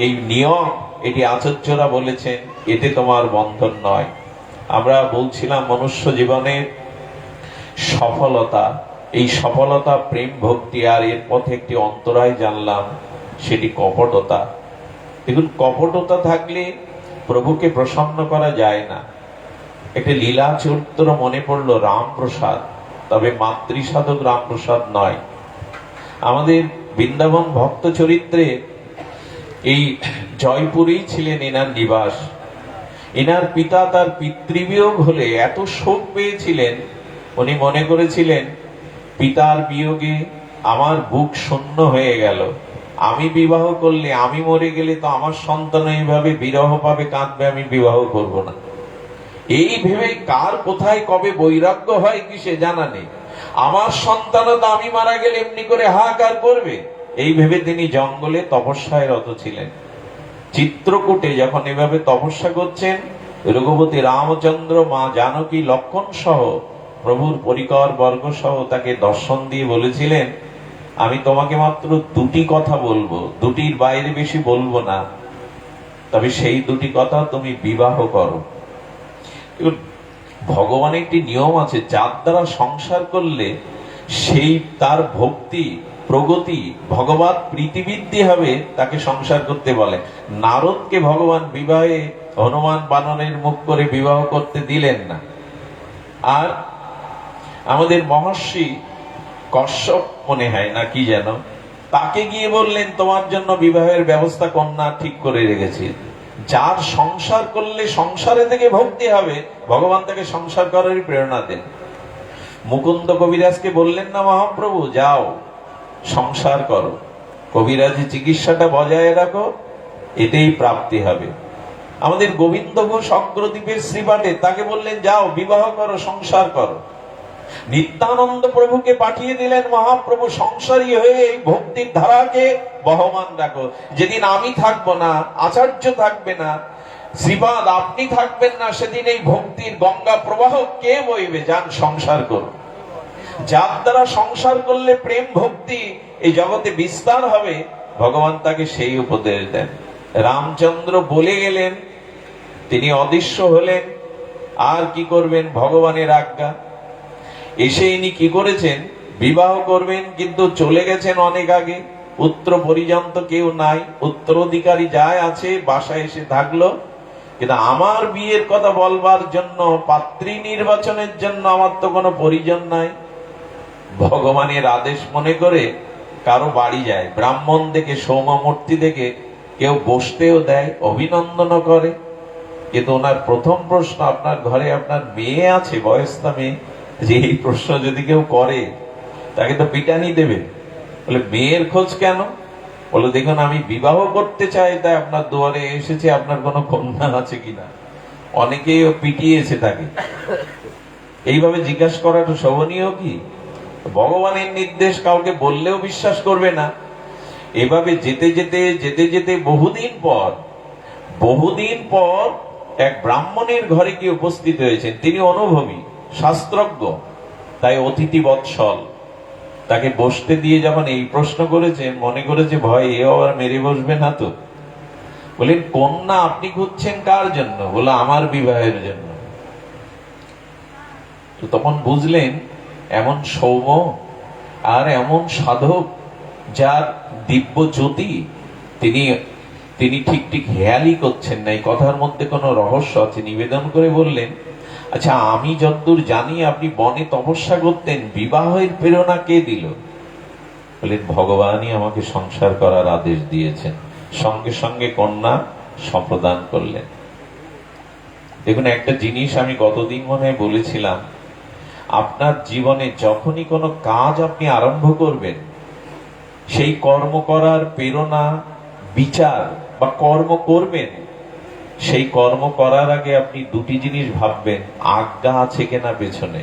এই নিয়ম, এটি আচার্যরা বলেছেন, এতে তোমার বন্ধন নয়। আমরা বলছিলাম মনুষ্য জীবনের সফলতা, এই সফলতা প্রেম ভক্তি, আর এর পথে একটি অন্তরায় জানলাম, সেটি কপটতা। দেখুন, কপটতা থাকলে প্রভুকে প্রসন্ন করা যায় না। একটা লীলা চরিত্র মনে পড়লো, রামপ্রসাদ, তবে মাতৃসাধক রামপ্রসাদ নয়। আমাদের বৃন্দাবন ভক্ত চরিত্রে এই জয়পুরেই ছিলেন এনার নিবাস। এনার পিতা তার পিতৃবিয়োগ হলে এত শোক পেয়েছিলেন, উনি মনে করেছিলেন পিতার বিয়োগে আমার বুক শূন্য হয়ে গেল, আমি বিবাহ করলে, আমি মরে গেলে তো আমার সন্তান এইভাবে বিরহ পাবে, কাঁদবে, আমি বিবাহ করব না। এই ভেবে কার কোথায় কবে বৈরাগ্য হয় কি সে জানা নেই। আমার সন্তানও তো আমি মারা গেলে এমনি করে হাহাকার করবে, এই ভেবে তিনি জঙ্গলে তপস্যায় রত ছিলেন। চিত্রকূটে যখন এভাবে তপস্যা করছেন, রঘুপতি রামচন্দ্র, মা জানকী, লক্ষ্মণ সহ প্রভুর পরিকর বর্গ সহ তাকে দর্শন দিয়ে বলেছিলেন, আমি তোমাকে মাত্র দুটি কথা বলবো, দুটির বাইরে বেশি বলবো না, তবে সেই দুটি কথা তুমি বিবাহ করো। ভগবানের একটি নিয়ম আছে, যার দ্বারা সংসার করলে সেই তার ভক্তি, প্রগতি, ভগবত প্রীতিবৃদ্ধি হবে, তাকে সংসার করতে বলে। নারদকে ভগবান বিবাহে হনুমান বানরের মুখ করে বিবাহ করতে দিলেন না। আর আমাদের মহর্ষি কশ্যপ মনে হয় না কি যেন, তাকে গিয়ে বললেন তোমার জন্য বিবাহের ব্যবস্থা কন্যা ঠিক করে রেখেছি। যার সংসার করলে সংসারে থেকে ভক্তি হবে, ভগবান তাকে সংসার করারই প্রেরণা দেন। মুকুন্দ কবিরাজকে বললেন না মহাপ্রভু, যাও সংসার করো, কবিরাজি চিকিৎসাটা বজায় রাখো, এতেই প্রাপ্তি হবে। আমাদের গোবিন্দ ঘোষ অগ্রদ্বীপের শ্রীপাঠে তাকে বললেন, যাও বিবাহ করো, সংসার করো। নিত্যানন্দ প্রভুকে পাঠিয়ে দিলেন মহাপ্রভু, সংসারী হয়ে এই ভক্তির ধারাকে বহমান রাখো। যেদিন আমি থাকবো না, আচার্য থাকবে না, শ্রীপাদ আপনি থাকবেন না, সেদিন এই ভক্তির গঙ্গা প্রবাহ কে বইবে? যান সংসার করো। যার দ্বারা সংসার করলে প্রেম ভক্তি এই জগতে বিস্তার হবে, ভগবান তাকে সেই উপদেশ দেন। রামচন্দ্র বলে গেলেন, তিনি অদৃশ্য হলেন, আর কি করবেন? ভগবানের আজ্ঞা। এসে ইনি কি করেছেন? বিবাহ করবেন, কিন্তু চলে গেছেন অনেক আগে, পুত্র পরিজন্ত কেউ নাই, উত্তরাধিকারী যায় আছে, বাসায় এসে থাকলো, কিন্তু আমার বিয়ের কথা বলবার জন্য, পাত্রী নির্বাচনের জন্য আমার তো কোনো পরিজন নাই। ভগবানের আদেশ মনে করে কারো বাড়ি যায়, ব্রাহ্মণ দেখে, সৌম্যমূর্তি দেখে কেউ বসতেও দেয়, অভিনন্দনও করে। কিন্তু ওনার প্রথম প্রশ্ন, আপনার ঘরে আপনার মেয়ে আছে, বয়স্তা মেয়ে? যে এই প্রশ্ন যদি কেউ করে তাকে তো পিটানি দেবে। বলে মেয়ের খোঁজ কেন? বলে দেখুন আমি বিবাহ করতে চাই, তাই আপনার দুয়ারে এসেছে, আপনার কোনো কন্যা আছে কিনা। অনেকেই পিটিয়েছে তাকে। এইভাবে জিজ্ঞাসা করাটা শোভনীয় কি? ভগবানের নির্দেশ কাউকে বললেও বিশ্বাস করবে না। এভাবে যেতে যেতে যেতে যেতে বহুদিন পর এক ব্রাহ্মণের ঘরে গিয়ে উপস্থিত হয়েছেন। তিনি অনুভবী, শাস্ত্রজ্ঞ, তাই অতিথি বৎসল। তাকে বসতে দিয়ে যখন এই প্রশ্ন করেছেন, মনে করেছে ভয় এও আবার মেরে বসবে না তো। বলেন, কন্যা আপনি খুঁজছেন কার জন্য? বলে আমার বিবাহের জন্য। তো তখন বুঝলেন এমন সৌম্য আর এমন সাধক, যার দিব্য জ্যোতি, তিনি ঠিক হেয়ালি করছেন না, এই কথার মধ্যে কোনো রহস্য আছে। নিবেদন করে বললেন, আচ্ছা আমি যতদূর জানি আপনি বনে তপস্যা করতেন, বিবাহের প্রেরণা কে দিল? বলেন, ভগবানই আমাকে সংসার করার আদেশ দিয়েছেন। সঙ্গে সঙ্গে কন্যা সম্প্রদান করলেন। দেখুন, একটা জিনিস আমি গতদিন মনে হয় বলেছিলাম, আপনার জীবনে যখনই কোনো কাজ আপনি আরম্ভ করবেন, সেই কর্ম করার প্রেরণা, বিচার বা কর্ম করবেন, সেই কর্ম করার আগে আপনি দুটি জিনিস ভাববেন, আজ্ঞা আছে কিনা পেছনে,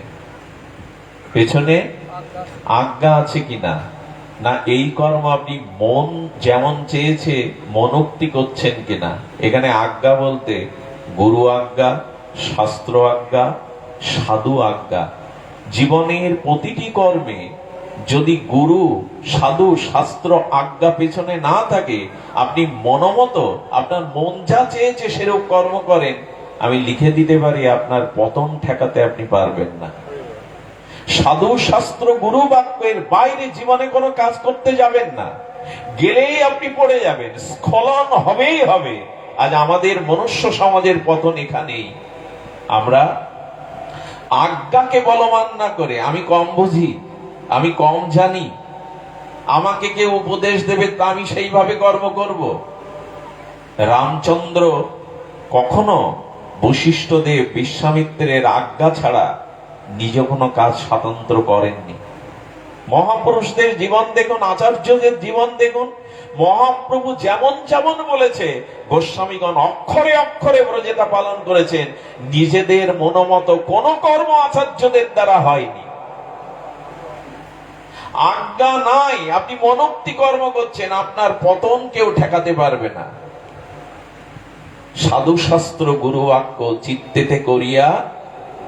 পেছনে আজ্ঞা আছে কিনা। না এই কর্ম আপনি মন যেমন চেয়েছে মনোক্তি করছেন কিনা। এখানে আজ্ঞা বলতে গুরু আজ্ঞা, শাস্ত্র আজ্ঞা, সাধু আজ্ঞা। জীবনের প্রতিটি কর্মে যদি গুরু, সাধু, শাস্ত্র আজ্ঞা পেছনে না থাকে, আপনি মনোমত আপনার মন যা চেয়েছে সেরূপ কর্ম করেন, আমি লিখে দিতে পারি আপনার পতন ঠেকাতে আপনি পারবেন না। সাধু, শাস্ত্র, গুরু বাক্যের বাইরে জীবনে কোনো কাজ করতে যাবেন না। গেলেই আপনি পড়ে যাবেন, স্খলন হবেই হবে। আজ আমাদের মনুষ্য সমাজের পতন এখানেই। আমরা আজ্ঞাকে বলমান না করে, আমি কম বুঝি, আমি কম জানি, আমাকে কেউ উপদেশ দেবে তা আমি সেইভাবে কর্ম করব। রামচন্দ্র কখনো বশিষ্ঠদেব, বিশ্বামিত্রের আজ্ঞা ছাড়া নিজ কোনো কাজ স্বতন্ত্র করেননি। মহাপুরুষদের জীবন দেখুন, আচার্যদের জীবন দেখুন। মহাপ্রভু যেমন যেমন বলেছে, গোস্বামীগণ অক্ষরে অক্ষরে ব্রজেতা পালন করেছেন। নিজেদের মনোমত কোন কর্ম আচার্যদের দ্বারা হয়নি। আজ্ঞা নাই, আপনি মনোক্তি কর্ম করছেন, আপনার পতন কেউ ঠেকাতে পারবে না। সাধু, শাস্ত্র, গুরু বাক্য চিত্তেতে করিয়া,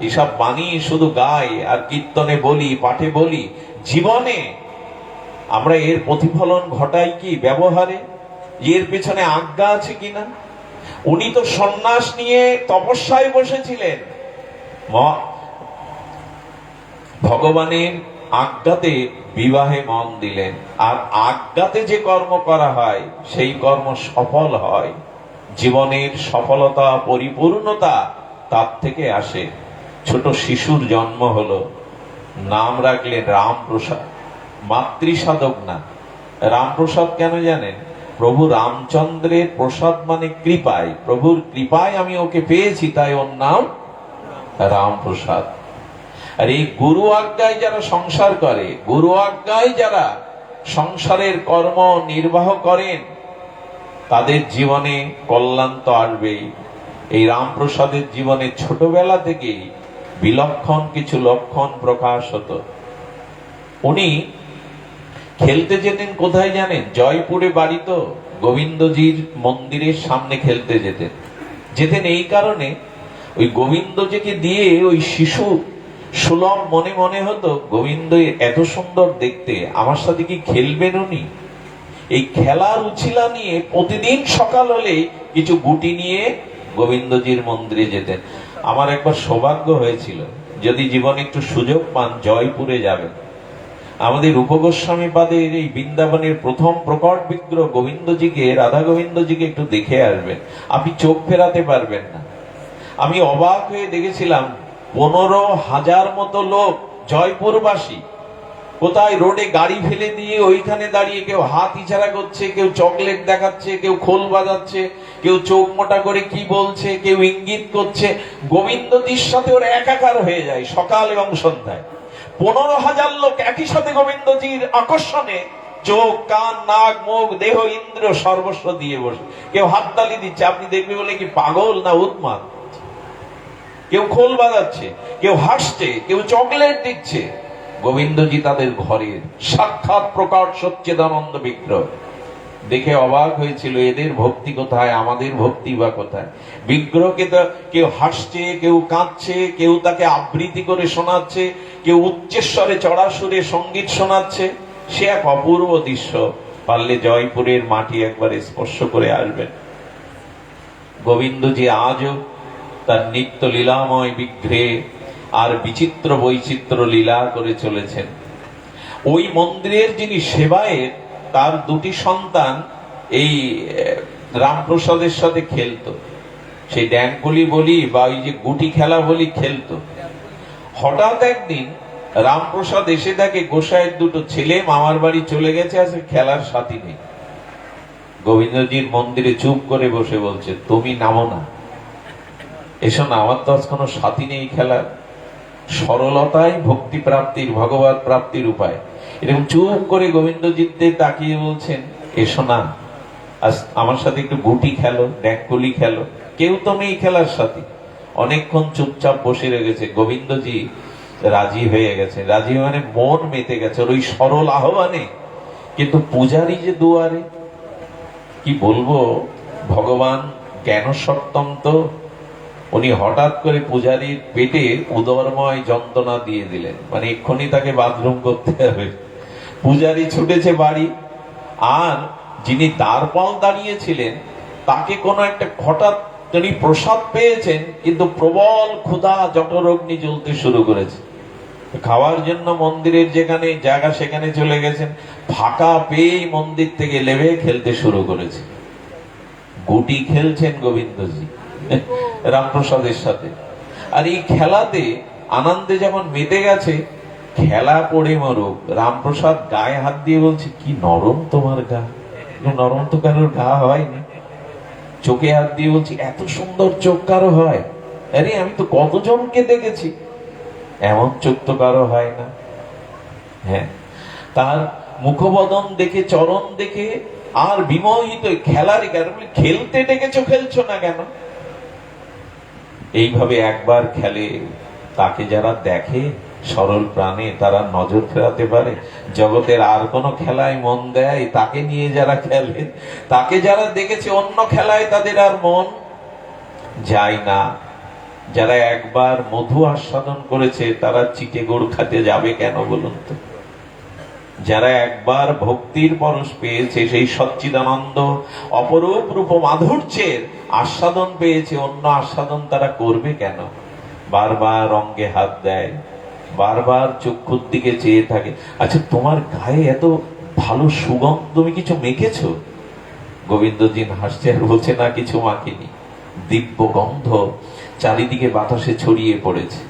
এসব বাণী শুধু গাই আর কীর্তনে বলি, পাঠে বলি, জীবনে আমরা এর প্রতিফলন ঘটাই কি ব্যবহারে? এর পেছনে আজ্ঞা আছে কিনা? উনি তো সন্ন্যাস নিয়ে তপস্যায় বসেছিলেন, ভগবানের আজ্ঞাতে বিবাহে মন দিলেন। আর আজ্ঞাতে যে কর্ম করা হয় সেই কর্ম সফল হয়। জীবনের সফলতা, পরিপূর্ণতা তার থেকে আসে। ছোট শিশুর জন্ম হলো, নাম রাখলেন রামপ্রসাদ। মাতৃসাধক না, রামপ্রসাদ কেন জানেন? প্রভু রামচন্দ্রের প্রসাদ মানে কৃপায়, প্রভুর কৃপায় আমি ওকে পেয়েছি, তাই ওর নাম রামপ্রসাদ। আর এই গুরু আজ্ঞায় যারা সংসার করে, গুরু আজ্ঞায় যারা সংসারের কর্ম নির্বাহ করেন, তাদের জীবনে কল্যাণ তো আসবেই। এই রামপ্রসাদের জীবনে ছোটবেলা থেকেই বিলক্ষণ কিছু লক্ষণ প্রকাশ হতো। উনি খেলতে যেতেন কোথায় জানেন? জয়পুরে বাড়ি তো, গোবিন্দজির মন্দিরের সামনে খেলতে যেতেন এই কারণে, ওই গোবিন্দজিকে দিয়ে ওই শিশু সুলভ মনে মনে হতো, গোবিন্দ এত সুন্দর দেখতে, আমার সাথে কি খেলবেন উনি? এই খেলার উছিলা নিয়ে প্রতিদিন সকাল হলে কিছু গুটি নিয়ে গোবিন্দজির মন্দিরে যেতেন। আমার একবার সৌভাগ্য হয়েছিল, যদি জীবনে একটু সুযোগ পান জয়পুরে যাবেন। আমাদের রূপগোস্বামী পাদের এই বৃন্দাবনের প্রথম প্রকট বিগ্রহ গোবিন্দজিকে, রাধা গোবিন্দজিকে একটু দেখে আসবেন, আপনি চোখ ফেরাতে পারবেন না। আমি অবাক হয়ে দেখেছিলাম 15,000 মতো লোক জয়পুরবাসী কোথায় রোডে গাড়ি ফেলে দিয়ে ওইখানে দাঁড়িয়ে কেউ হাত ইশারা করছে, কেউ চকলেট দেখাচ্ছে, কেউ খোল বাজাচ্ছে, কেউ চোখ মোটা করে কি বলছে, কেউ ইঙ্গিত করছে। গোবিন্দজির সাথে ওরা একাকার হয়ে যায় সকাল এবং সন্ধ্যায়। 15,000 লোক একই সাথে গোবিন্দজির আকর্ষণে চোখ, কান, নাক, মুখ, দেহ, ইন্দ্র সর্বস্ব দিয়ে বসে। কেউ হাততালি দিচ্ছে, আপনি দেখবে বলে কি পাগল না উন্মাদ? কেউ খোল বাজাচ্ছে, কেউ হাসছে, কেউ চকলেট দিচ্ছে। গোবিন্দজি তাদের ঘরের সাক্ষাৎ প্রকট সচ্চিদানন্দ বিগ্রহ। দেখে অবাক হয়েছিল, এদের ভক্তি কোথায়, আমাদের ভক্তি বা কোথায়? বিগ্রহকে তো কেউ হাসছে, কেউ কাঁদছে, কেউ তাকে আবৃত্তি করে শোনাচ্ছে, কেউ উচ্চস্বরে চড়া সুরে সঙ্গীত শোনাচ্ছে। সে এক অপূর্ব দৃশ্য। পারলে জয়পুরের মাটি একবার স্পর্শ করে আসবেন। গোবিন্দজি আজও তার নিত্য লীলাময় বিগ্রহে আর বিচিত্র বৈচিত্র্য লীলা করে চলেছেন। ওই মন্দিরের যিনি সেবায়েত, তার দুটি সন্তান এই রামপ্রসাদের সাথে খেলতো। সেই ড্যাঙ্কুলি বলি বা ওই যে গুটি খেলা বলি খেলতো। হঠাৎ একদিন রামপ্রসাদ এসে দেখে গোসাইয়ের দুটো ছেলে মামার বাড়ি চলে গেছে, আজকে খেলার সাথী নেই। গোবিন্দজির মন্দিরে চুপ করে বসে বলছে, তুমি নামো না, এসো না, আমার তো আজ কোনো সাথী নেই খেলার। সরলতাই ভক্তি প্রাপ্তির, ভগবত প্রাপ্তির উপায়। এরকম চুপ করে গোবিন্দজিতে তাকিয়ে বলছেন, এসো না, আজ আমার সাথে একটু গুটি খেলো, ড্যাঙ্কুলি খেলো। কেউ তো নেই খেলার সাথী। অনেকক্ষণ চুপচাপ বসে রেখেছে। গোবিন্দজি রাজি হয়ে গেছে। রাজি মানে মন মেতে গেছে ওই সরল আহ্বানে। কিন্তু পূজারি যে দুয়ারে, কি বলবো, ভগবান জ্ঞান সত্তম তো, উনি হঠাৎ করে পূজারীর পেটে উদরময় যন্ত্রণা দিয়ে দিলেন, মানে এক্ষুনি তাকে বাথরুম করতে হবে। পূজারী ছুটেছে বাড়ি, আর যিনি দ্বারপাল দাঁড়িয়েছিলেন তাকে কোনো একটা হঠাৎ তিনি প্রসাদ পেয়েছেন, কিন্তু প্রবল ক্ষুধা জঠরগ্নি জ্বলতে শুরু করেছে। খাওয়ার জন্য মন্দিরের যেখানে জায়গা সেখানে চলে গেছেন, ফাঁকা পেয়েই মন্দির থেকে লেবে খেলতে শুরু করেছে। গুটি খেলছেন গোবিন্দজি রামপ্রসাদের সাথে। আর এই খেলাতে আনন্দে যখন মেতে গেছে, খেলা পড়ে মরুক, রামপ্রসাদ গায়ে হাত দিয়ে বলছে, কি নরম তোমার গা, নরম তো কারোর গা হয়নি। চোখে হাত দিয়ে বলছি, এত সুন্দর চোখ কারো হয়? আরে আমি তো কতজনকে দেখেছি, এমন চোখ তো কারো হয় না। হ্যাঁ, তার মুখবদন দেখে, চরণ দেখে আর বিমোহিত খেলার কারণে, খেলতে ডেকেছো, খেলছো না কেন? এইভাবে একবার খেলে, তাকে যারা দেখে সরল প্রাণে তারা নজর ফেরাতে পারে। জগতের আর কোন খেলায় মন দেয়, তাকে নিয়ে যারা খেলে, তাকে যারা দেখেছে অন্য খেলায়, তাদের আর মন যায় না। যারা একবার মধু আস্বাদন করেছে তারা চিটে গুড় খাতে যাবে কেন বলুন তো? যারা একবার ভক্তির পরশ পেয়েছে, সেই সচ্চিদানন্দ অপরূপ রূপ মাধুর্যের আস্বাদন পেয়েছে, অন্য আস্বাদন তারা করবে কেন? বারবার অঙ্গে হাত দেয়, বারবার চক্ষুর দিকে চেয়ে থাকে। আচ্ছা, তোমার গায়ে এত ভালো সুগন্ধ, তুমি কিছু মেখেছো? গোবিন্দজি হাসছে আর বলছে, না, কিছু মাখিনি। দিব্য গন্ধ চারিদিকে বাতাসে ছড়িয়ে পড়েছে।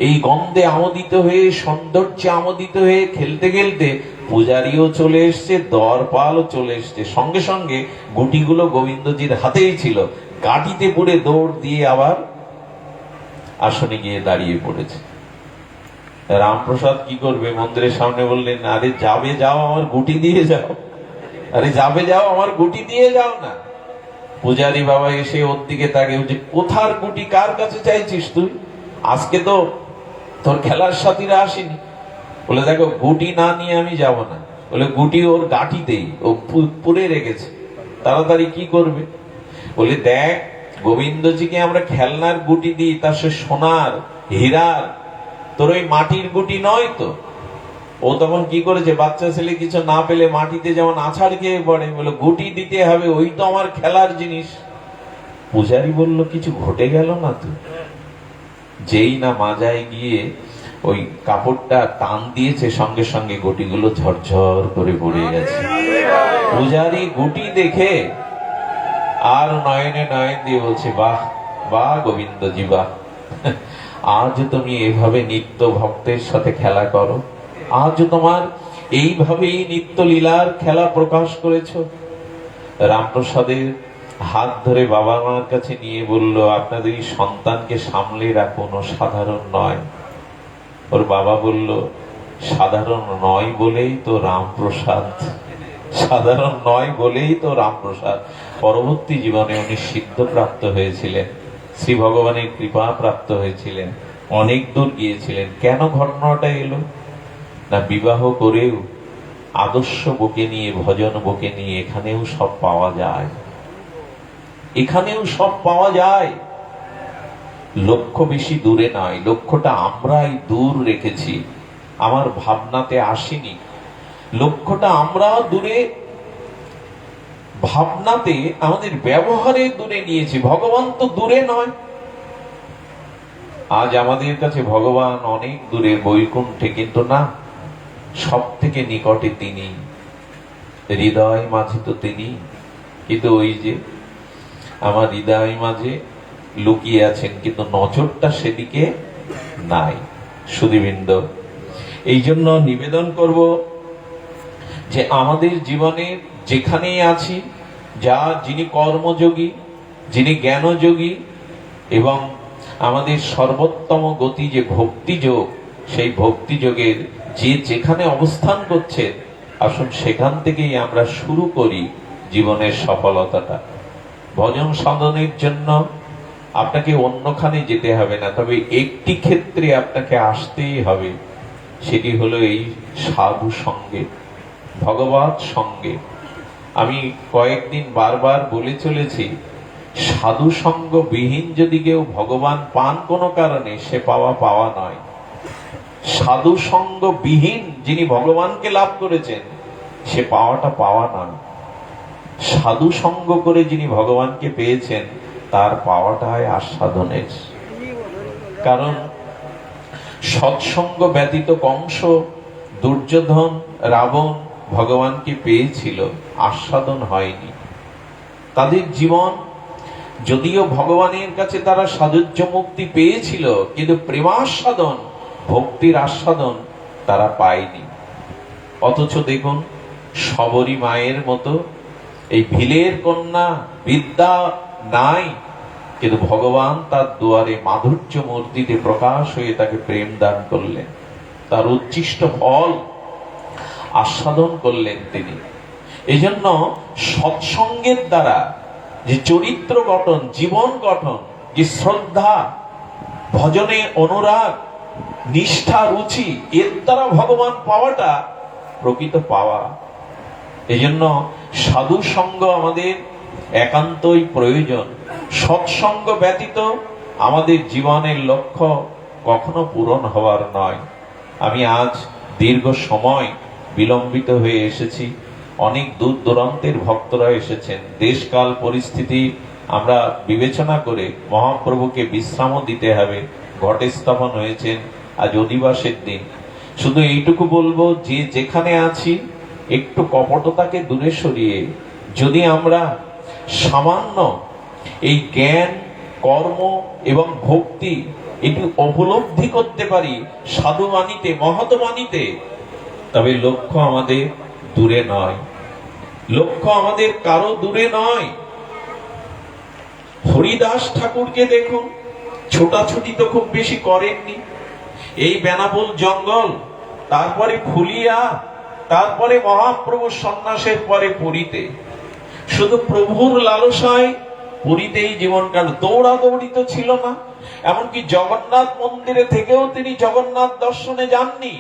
এই গন্ধে আমোদিত হয়ে, সৌন্দর্যে আমোদিত হয়ে খেলতে খেলতে পূজারীও চলে এসছে, দরপালও চলে এসছে। সঙ্গে সঙ্গে গুটিগুলো গোবিন্দজির হাতেই ছিল, গাটিতে পুড়ে দৌড় দিয়ে আবার আসনে গিয়ে দাঁড়িয়ে পড়েছে। রামপ্রসাদ কি করবে? মন্দিরের সামনে বললেন, আরে যাবে যাও, আমার গুটি দিয়ে যাও। আরে যাবে যাও, আমার গুটি দিয়ে যাও না। পূজারী বাবা এসে ওর দিকে তাকে বলছে, কোথার গুটি, কার কাছে চাইছিস তুই? আজকে তো তোর খেলার সাথীরা আসেনি। বলে, দেখো, গুটি না নিয়ে আমি যাব না। বলে, গুটি ওর গাটিতেই, ও পুড়ে রেখেছে, তাড়াতাড়ি কি করবে? বলে, দেখ, গোবিন্দজিকে আমরা খেলনার গুটি দিই, তার সে সোনার, হীরার, তোর ওই মাটির গুটি নয় তো। ও তখন কি করেছে, বাচ্চা ছেলে কিছু না পেলে মাটিতে যেমন আছাড় খেয়ে পড়ে, বলে গুটি দিতে হবে, ওই তো আমার খেলার জিনিস। পূজারী বলল, কিছু ঘটে গেল না তো? যেই না মাজায় গিয়ে ওই কাপড়টা টান দিয়েছে, সঙ্গে সঙ্গে গুটিগুলো ঝরঝর করে পড়ে গেছে। পূজারী গুটি দেখে আর নয়নে নয়ন দিয়ে বলছে, বাহ বাহ গোবিন্দজি, বাহ, আজ তুমি এভাবে নিত্য ভক্তের সাথে খেলা করো, আজ তোমার এইভাবেই নিত্য লীলার খেলা প্রকাশ করেছো। রামপ্রসাদের হাত ধরে বাবা মার কাছে নিয়ে বলল, আপনাদের এই সন্তানকে সামলে রাখুন, ও সাধারণ নয়। ওর বাবা বলল, সাধারণ নয় বলেই তো রামপ্রসাদ, সাধারণ নয় বলেই তো রামপ্রসাদ। পরবর্তী জীবনে উনি সিদ্ধ প্রাপ্ত হয়েছিলেন, শ্রী ভগবানের কৃপা প্রাপ্ত হয়েছিলেন, অনেক দূর গিয়েছিলেন। কেন ঘটনাটা এলো না, বিবাহ করেও আদর্শ বুকে নিয়ে, ভজন বুকে নিয়ে এখানেও সব পাওয়া যায়, এখানেও সব পাওয়া যায়। লক্ষ্য বেশি দূরে নয়, লক্ষ্যটা আমরাই দূর রেখেছি, আমার ভাবনাতে আসেনি। লক্ষ্যটা আমরা দূরে, ভাবনাতে, আমাদের ব্যবহারে দূরে নিয়েছি। ভগবান তো দূরে নয়। আজ আমাদের কাছে ভগবান অনেক দূরে, বৈকুণ্ঠে, কিন্তু না, সব থেকে নিকটে তিনি, হৃদয় মাঝে তো তিনি। কিন্তু ওই যে আমার হৃদয় মাঝে লুকিয়ে আছেন, কিন্তু নজরটা সেদিকে নাই। সুধীবৃন্দ, এই জন্য নিবেদন করব যে আমাদের জীবনে যেখানেই আছি, যিনি কর্মযোগী, যিনি জ্ঞানযোগী, এবং আমাদের সর্বোত্তম গতি যে ভক্তিযোগ, সেই ভক্তিযোগের যে যেখানে অবস্থান করছে, আসুন সেখান থেকেই আমরা শুরু করি জীবনের সফলতাটা। ভজন সাধনের জন্য আপনাকে অন্যখানে যেতে হবে না, তবে একটি ক্ষেত্রে আপনাকে আসতেই হবে, সেটি হলো এই সাধু সঙ্গে। ভগবৎ সঙ্গে। আমি কয়েকদিন বারবার বলে চলেছি, সাধু সঙ্গ বিহীন যদি কেউ ভগবান পান কোনো কারণে, সে পাওয়া পাওয়া নয়। সাধু সঙ্গ বিহীন যিনি ভগবানকে লাভ করেছেন, সে পাওয়াটা পাওয়া নয়। সাধু সঙ্গ করে যিনি ভগবানকে পেয়েছেন, তার পাওয়াটা হয় আস্বাদনের। কারণ সৎসঙ্গ ব্যতীত কংস, দুর্যোধন, রাবণ ভগবানকে পেয়েছিল, আস্বাদন হয়নি। তাদের জীবন, যদিও ভগবানের কাছে তারা সাযুজ্য মুক্তি পেয়েছিল, কিন্তু প্রেমাস্বাদন, ভক্তির আস্বাদন তারা পায়নি। অথচ দেখুন, শবরী মায়ের মতো এই ভিলের কন্যা, বিদ্যা নাই, কিন্তু ভগবান তার দুয়ারে মাধুর্য মূর্তিতে প্রকাশ হয়ে তাকে প্রেম দান করলেন, তার উচ্ছিষ্ট ফল আস্বাদন করলেন তিনি। এই জন্য সৎসঙ্গের দ্বারা যে চরিত্র গঠন, জীবন গঠন, যে শ্রদ্ধা, ভজনে অনুরাগ, নিষ্ঠা, রুচি, এর দ্বারা ভগবান পাওয়াটা প্রকৃত পাওয়া। এই জন্য সাধু সঙ্গ আমাদের একান্তই প্রয়োজন। সৎসঙ্গ ব্যতীত আমাদের জীবনের লক্ষ্য কখনো পূরণ হওয়ার নয়। আমি আজ দীর্ঘ সময় বিলম্বিত হয়ে এসেছি, অনেক দূর দূরান্তের ভক্তরা এসেছেন। দেশকাল পরিস্থিতি আমরা বিবেচনা করে মহাপ্রভুকে বিশ্রামও দিতে হবে। ঘটে স্থাপন হয়েছেন, আজ অধিবাসের দিন। শুধু এইটুকু বলবো, যে যেখানে আছি একটু কপটতাকে দূরে সরিয়ে যদি আমরা সামান্য এই জ্ঞান, কর্ম এবং ভক্তি একটু উপলব্ধি করতে পারি সাধু বাণীতে, মহৎ বাণীতে, তবে লক্ষ্য আমাদের দূরে নয়, লক্ষ্য আমাদের কারো দূরে নয়। হরিদাস ঠাকুরকে দেখুন, ছোটাছুটি তো খুব বেশি করেননি। এই বেনাপোল জঙ্গল, তারপরে ফুলিয়া, তারপরে মহাপ্রভু সন্ন্যাসের পরে পুরীতে, শুধু প্রভুর লালসায় পুরীতেই জীবন কাল। দৌড়াদৌড়ি তো ছিল না, এমনকি জগন্নাথ মন্দিরে থেকেও তিনি জগন্নাথ দর্শনে যাননি।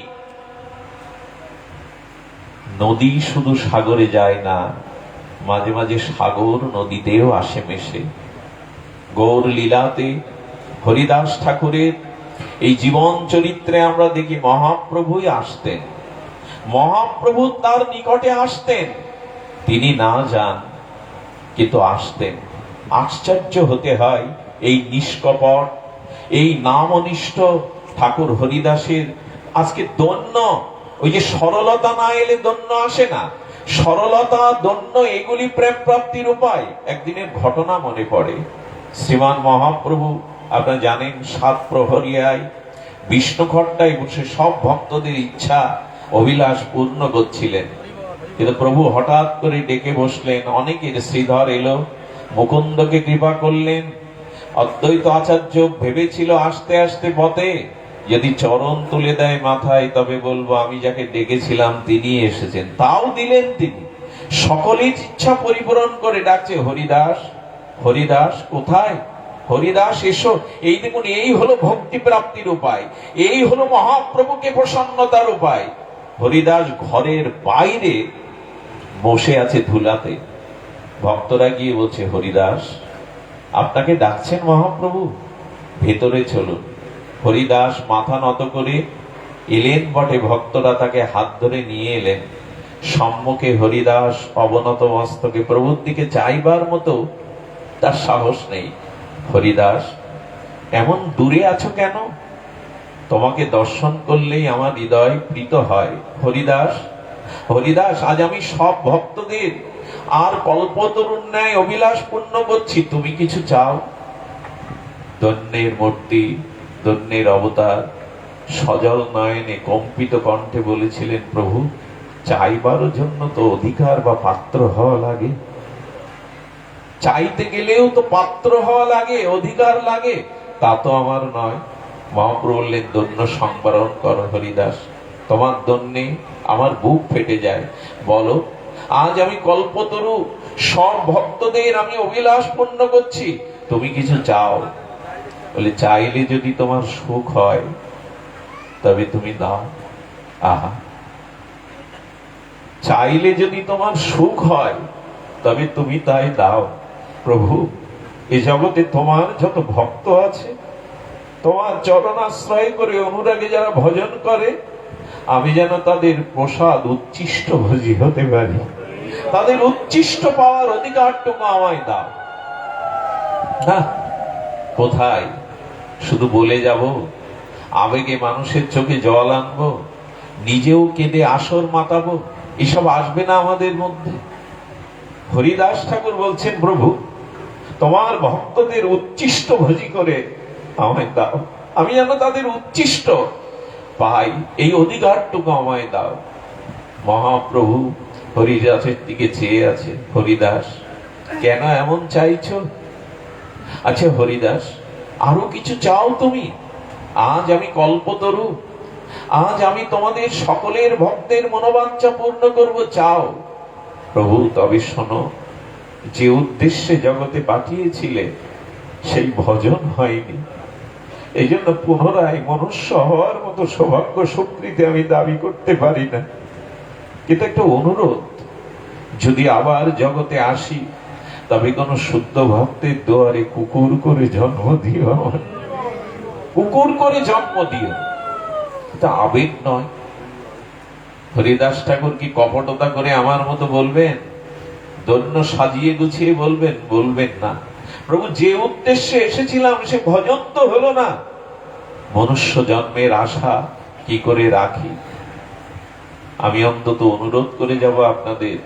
নদী শুধু সাগরে যায় না, মাঝে মাঝে সাগর নদীতেও আসে মেশে। গৌর লীলাতে হরিদাস ঠাকুরের এই জীবন চরিত্রে আমরা দেখি মহাপ্রভুই আসতেন, মহাপ্রভু তার নিকটে আসতেন, তিনি না যান কিন্তু আসতেন। আশ্চর্য হতে হয়, এই নিষ্কপট, এই নামনিষ্ঠ ঠাকুর হরিদাসের আজকে দন্য। ওই যে সরলতা না এলে দন্য আসে না, সরলতা, দন্য, এগুলি প্রেম প্রাপ্তির উপায়। একদিনের ঘটনা মনে পড়ে, শ্রীমান মহাপ্রভু আপনারা জানেন, সাত প্রহরিয়ায় বিষ্ণু খট্টায় বসে সব ভক্তদের ইচ্ছা অভিলাষ পূর্ণ করছিলেন। কিন্তু প্রভু হঠাৎ করে ডেকে বসলেন, অনেকের শ্রীধর এলো, মুকুন্দকে কৃপা করলেন। অদ্বৈত আচার্য ভেবেছিল আস্তে আস্তে পথে যদি চরণ তুলে দেয় মাথায়, তবে বলবো আমি যাকে ডেকেছিলাম তিনি এসেছেন। তাও দিলেন তিনি। সকলের ইচ্ছা পরিপূরণ করে ডাকছে, হরিদাস, হরিদাস কোথায়? হরিদাস এসো। এই দেখুন, এই হলো ভক্তি প্রাপ্তির উপায়, এই হলো মহাপ্রভুকে প্রসন্নতার উপায়। হরিদাস ঘরের বাইরে বসে আছে ধুলাতে। ভক্তরা গিয়ে বলছে, হরিদাস আপনাকে ডাকছেন মহাপ্রভু, ভেতরে চলুন। হরিদাস মাথা নত করে এলেন বটে, ভক্তরা তাকে হাত ধরে নিয়ে এলেন। সম্মুখে হরিদাস অবনত মস্তকে, প্রভুর দিকে চাইবার মতো তার সাহস নেই। হরিদাস, এমন দূরে আছো কেন? তোমাকে দর্শন করলেই আমার হৃদয় প্রীত হয়। হরিদাস, হরিদাস, আজ আমি সব ভক্তদের আর কল্পতরুর ন্যায় অভিলাষ পূর্ণ করছি, তুমি কিছু চাও? ধন্যের মূর্তি, ধন্যের অবতার সজল নয়নে কম্পিত কণ্ঠে বলেছিলেন, প্রভু চাইবার জন্য তো অধিকার বা পাত্র হওয়া লাগে, চাইতে গেলেও তো পাত্র হওয়া লাগে, অধিকার লাগে, তা তো আমার নয়। মহাপ্রভু বললেন, দন্য সংবরণ করো হরিদাস, তোমার দন্যে আমার বুক ফেটে যায়। বলো, আজ আমি কল্পতরু সব ভক্তদের আমি অভিলাষ পূর্ণ করছি, তুমি কিছু চাও? বলে, চাইলে যদি তোমার সুখ হয় তবে তুমি দাও। আহা, চাইলে যদি তোমার সুখ হয় তবে তুমি তাই দাও। প্রভু, এ জগতে তোমার যত ভক্ত আছে, তোমার চরণাশ্রয় করে অনুরাগে যারা ভজন করে, আমি যেন তাদের প্রসাদ উচ্ছিষ্ট ভোজি হতে পারি, তাদের উচ্ছিষ্ট পাওয়ার অধিকারটুকু আমায় দাও। না, কোথায় শুধু বলে যাব, আবেগে মানুষের চোখে জল আনবো, নিজেও কেঁদে আসর মাতাবো, এসব আসবে না আমাদের মধ্যে। হরিদাস ঠাকুর বলছেন, প্রভু তোমার ভক্তদের উচ্ছিষ্ট ভোজি করে আমায় দাও, আমি যেন তাদের উচ্ছিষ্ট পাই, এই অধিকারটুকু আমায় দাও। মহাপ্রভু হরিদাসের দিকে চেয়ে আছে। হরিদাস, কেন এমন চাইছো? আচ্ছা হরিদাস, আরো কিছু চাও তুমি? আজ আমি কল্পতরু, আজ আমি তোমাদের সকলের ভক্তের মনোবাঞ্ছা পূর্ণ করব, চাও? প্রভু, তবে শোনো, যে উদ্দেশ্যে জগতে পাঠিয়েছিলে সেই ভজন হয়নি, এই জন্য পুনরায় মনুষ্য হওয়ার মতো সৌভাগ্য স্বীকৃতি আমি দাবি করতে পারি না। কিন্তু একটা অনুরোধ, যদি আবার জগতে আসি তবে কোন শুদ্ধ ভক্তের দুয়ারে কুকুর করে জন্ম দিও, আমার কুকুর করে জন্ম দিও। এটা আবেগ নয়। হরিদাস ঠাকুর কি কপটতা করে আমার মতো বলবেন? দৈন্য সাজিয়ে গুছিয়ে বলবেন? বলবেন না। প্রভু, যে উদ্দেশ্যে এসেছিলাম সে ভজন তো হলো না, মনুষ্য জন্মের আশা কি করে রাখি? আমি অন্তত অনুরোধ করে যাব আপনাদের,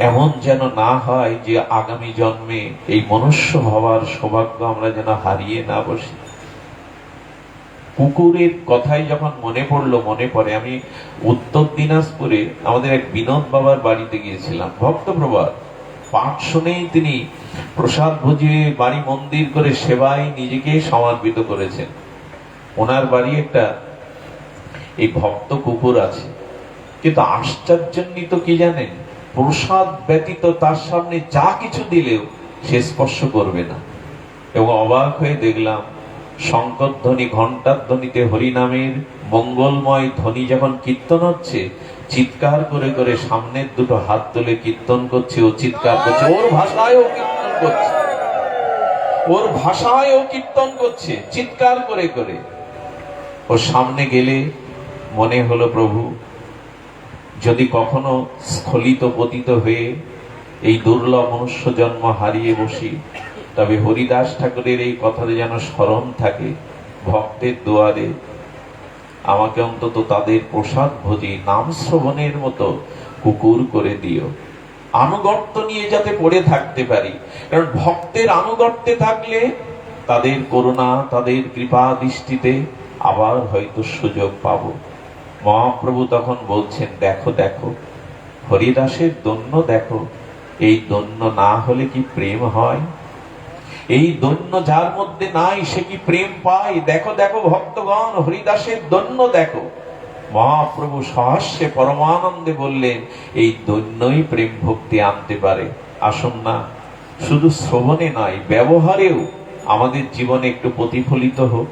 এমন যেন না হয় যে আগামী জন্মে এই মনুষ্য হওয়ার সৌভাগ্য আমরা যেন হারিয়ে না বসি। কুকুরের কথাই যখন মনে পড়ে, আমি উত্তর দিনাজপুরে আমাদের এক বিনোদ বাবার বাড়িতে গিয়েছিলাম। ভক্তপ্রবাদ পাঠ শুনেই তিনি প্রসাদ ভোজিয়ে বাড়ি মন্দির করে সেবায় নিজেকে সমর্পিত করেছেন। ওনার বাড়ি একটা এই ভক্ত কুকুর আছে, কিন্তু আশ্চর্যান্বিত কি জানেন, প্রসাদ ব্যতীত তার সামনে যা কিছু দিলেও সে স্পর্শ করবে না। এবং অবাক হয়ে দেখলাম, শঙ্কর ধ্বনি, ঘণ্টার ধ্বনিতে হরিনামের মঙ্গলময় ধ্বনি যখন কীর্তন হচ্ছে, চিৎকার করে করে সামনের দুটো হাত তুলে কীর্তন করছে, ও চিৎকার করছে, ওর ভাষায়ও কীর্তন করছে, ওর ভাষায়ও কীর্তন করছে, চিৎকার করে করে। ওর সামনে গেলে মনে হলো, প্রভু যদি কখনো স্খলিত পতিত হয়ে এই দুর্লভ মনুষ্য জন্ম হারিয়ে বসি, তবে হরিদাস ঠাকুরের এই কথাটা যেন স্মরণ থাকে, ভক্তের দুয়ারে আমাকে অন্তত তাদের প্রসাদ ভোজি নাম শ্রবণের মতো কুকুর করে দিও। আনুগত্য নিয়ে যাতে পড়ে থাকতে পারি, কারণ ভক্তের আনুগত্যে থাকলে তাদের করুণা, তাদের কৃপা দৃষ্টিতে আবার হয়তো সুযোগ পাবো। মহাপ্রভু তখন বলছেন, দেখো দেখো হরিদাসের দন্য দেখো, এই দন্য না হলে কি প্রেম হয়? এই দন্য যার মধ্যে নাই সে কি প্রেম পায়? দেখো দেখো ভক্তগণ, হরিদাসের দন্য দেখো। মহাপ্রভু সহাস্যে পরমানন্দে বললেন, এই দন্যই প্রেম ভক্তি আনতে পারে। আসুন না, শুধু শ্রবণে নয়, ব্যবহারেও আমাদের জীবনে একটু প্রতিফলিত হোক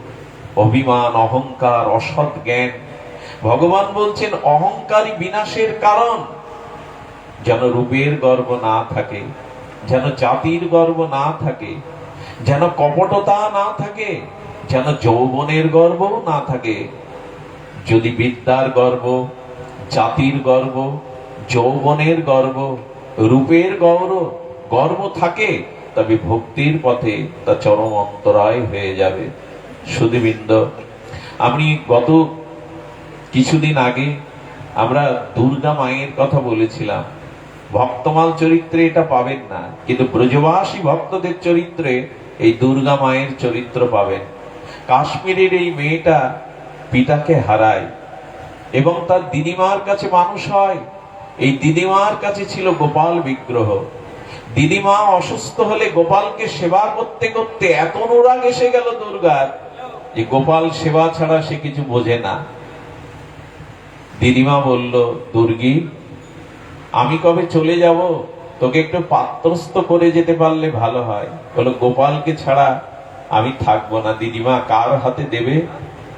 অভিমান, অহংকার, অসৎ জ্ঞান। ভগবান বলছেন, অহংকারী বিনাশের কারণ। যেন রূপের গর্ব না থাকে, যেন জাতির গর্ব না থাকে, যেন কপটতা না থাকে, যেন যৌবনের গর্ব না থাকে। যদি বিদ্যার গর্ব, জাতির গর্ব, যৌবনের গর্ব, রূপের গর্ব থাকে, তবে ভক্তির পথে তা চরম অন্তরায় হয়ে যাবে। সুধীবৃন্দ, আমি গত কিছুদিন আগে আমরা দুর্গা মায়ের কথা বলেছিলাম। ভক্তমাল চরিত্রে এটা পাবেন না, কিন্তু ব্রজবাসী ভক্তদের চরিত্রে এই দুর্গা মায়ের চরিত্র পাবেন। কাশ্মীরের এই মেয়েটা পিতাকে হারায় এবং তার দিদিমার কাছে মানুষ হয়। এই দিদিমার কাছে ছিল গোপাল বিগ্রহ। দিদিমা অসুস্থ হলে গোপালকে সেবা করতে করতে এত অনুরাগ এসে গেল দুর্গার, যে গোপাল সেবা ছাড়া সে কিছু বোঝে না। দিদিমা বলল, দুর্গী আমি কবে চলে যাব, তোকে একটু পাত্রস্থ করে যেতে পারলে ভালো হয়। বলো, গোপালকে ছাড়া আমি থাকবো না। দিদিমা কার হাতে দেবে?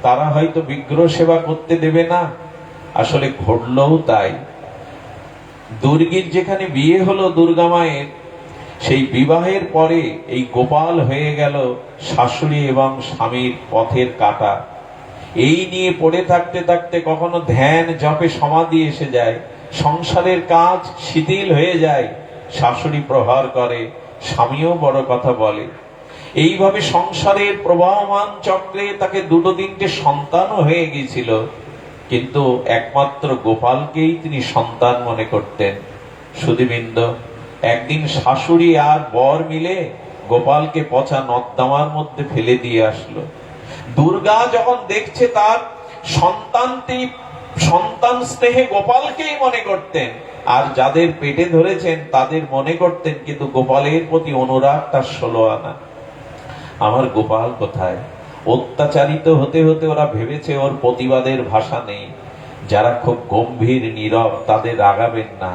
তারা হয়তো বিগ্রহ সেবা করতে দেবে না। আসলে ঘটলও তাই। দুর্গীর যেখানে বিয়ে হলো দুর্গা মায়ের, সেই বিবাহের পরে এই গোপাল হয়ে গেল শাশুড়ি এবং স্বামীর পথের কাঁটা। এই নিয়ে পড়ে থাকতে থাকতে কখনো ধ্যান জপে সমাধি এসে যায়, সংসারের কাজ শিথিল হয়ে যায়, শাশুড়ি প্রহার করে, স্বামীও বড় কথা বলে। এইভাবে সংসারের প্রবাহমান চক্রে তাকে দুটো তিনটে সন্তানও হয়ে গিয়েছিল, কিন্তু একমাত্র গোপালকেই তিনি সন্তান মনে করতেন। সুধীবৃন্দ, একদিন শাশুড়ি আর বর মিলে গোপালকে পচা নর্দমার মধ্যে ফেলে দিয়ে আসলো। দুর্গা যখন দেখছে তার সন্তান, তিনি সন্তান স্নেহে গোপালকেই মনে করতেন, আর যাদের পেটে ধরেছেন তাদের মনে করতেন, কিন্তু গোপালের প্রতি অনুরাগ তার 16 আনা। আমার গোপাল কোথায়? অত্যাচারিত হতে হতে ওরা ভেবেছে ওর প্রতিবাদের ভাষা নেই। যারা খুব গম্ভীর নীরব তাদের রাগাবেন না,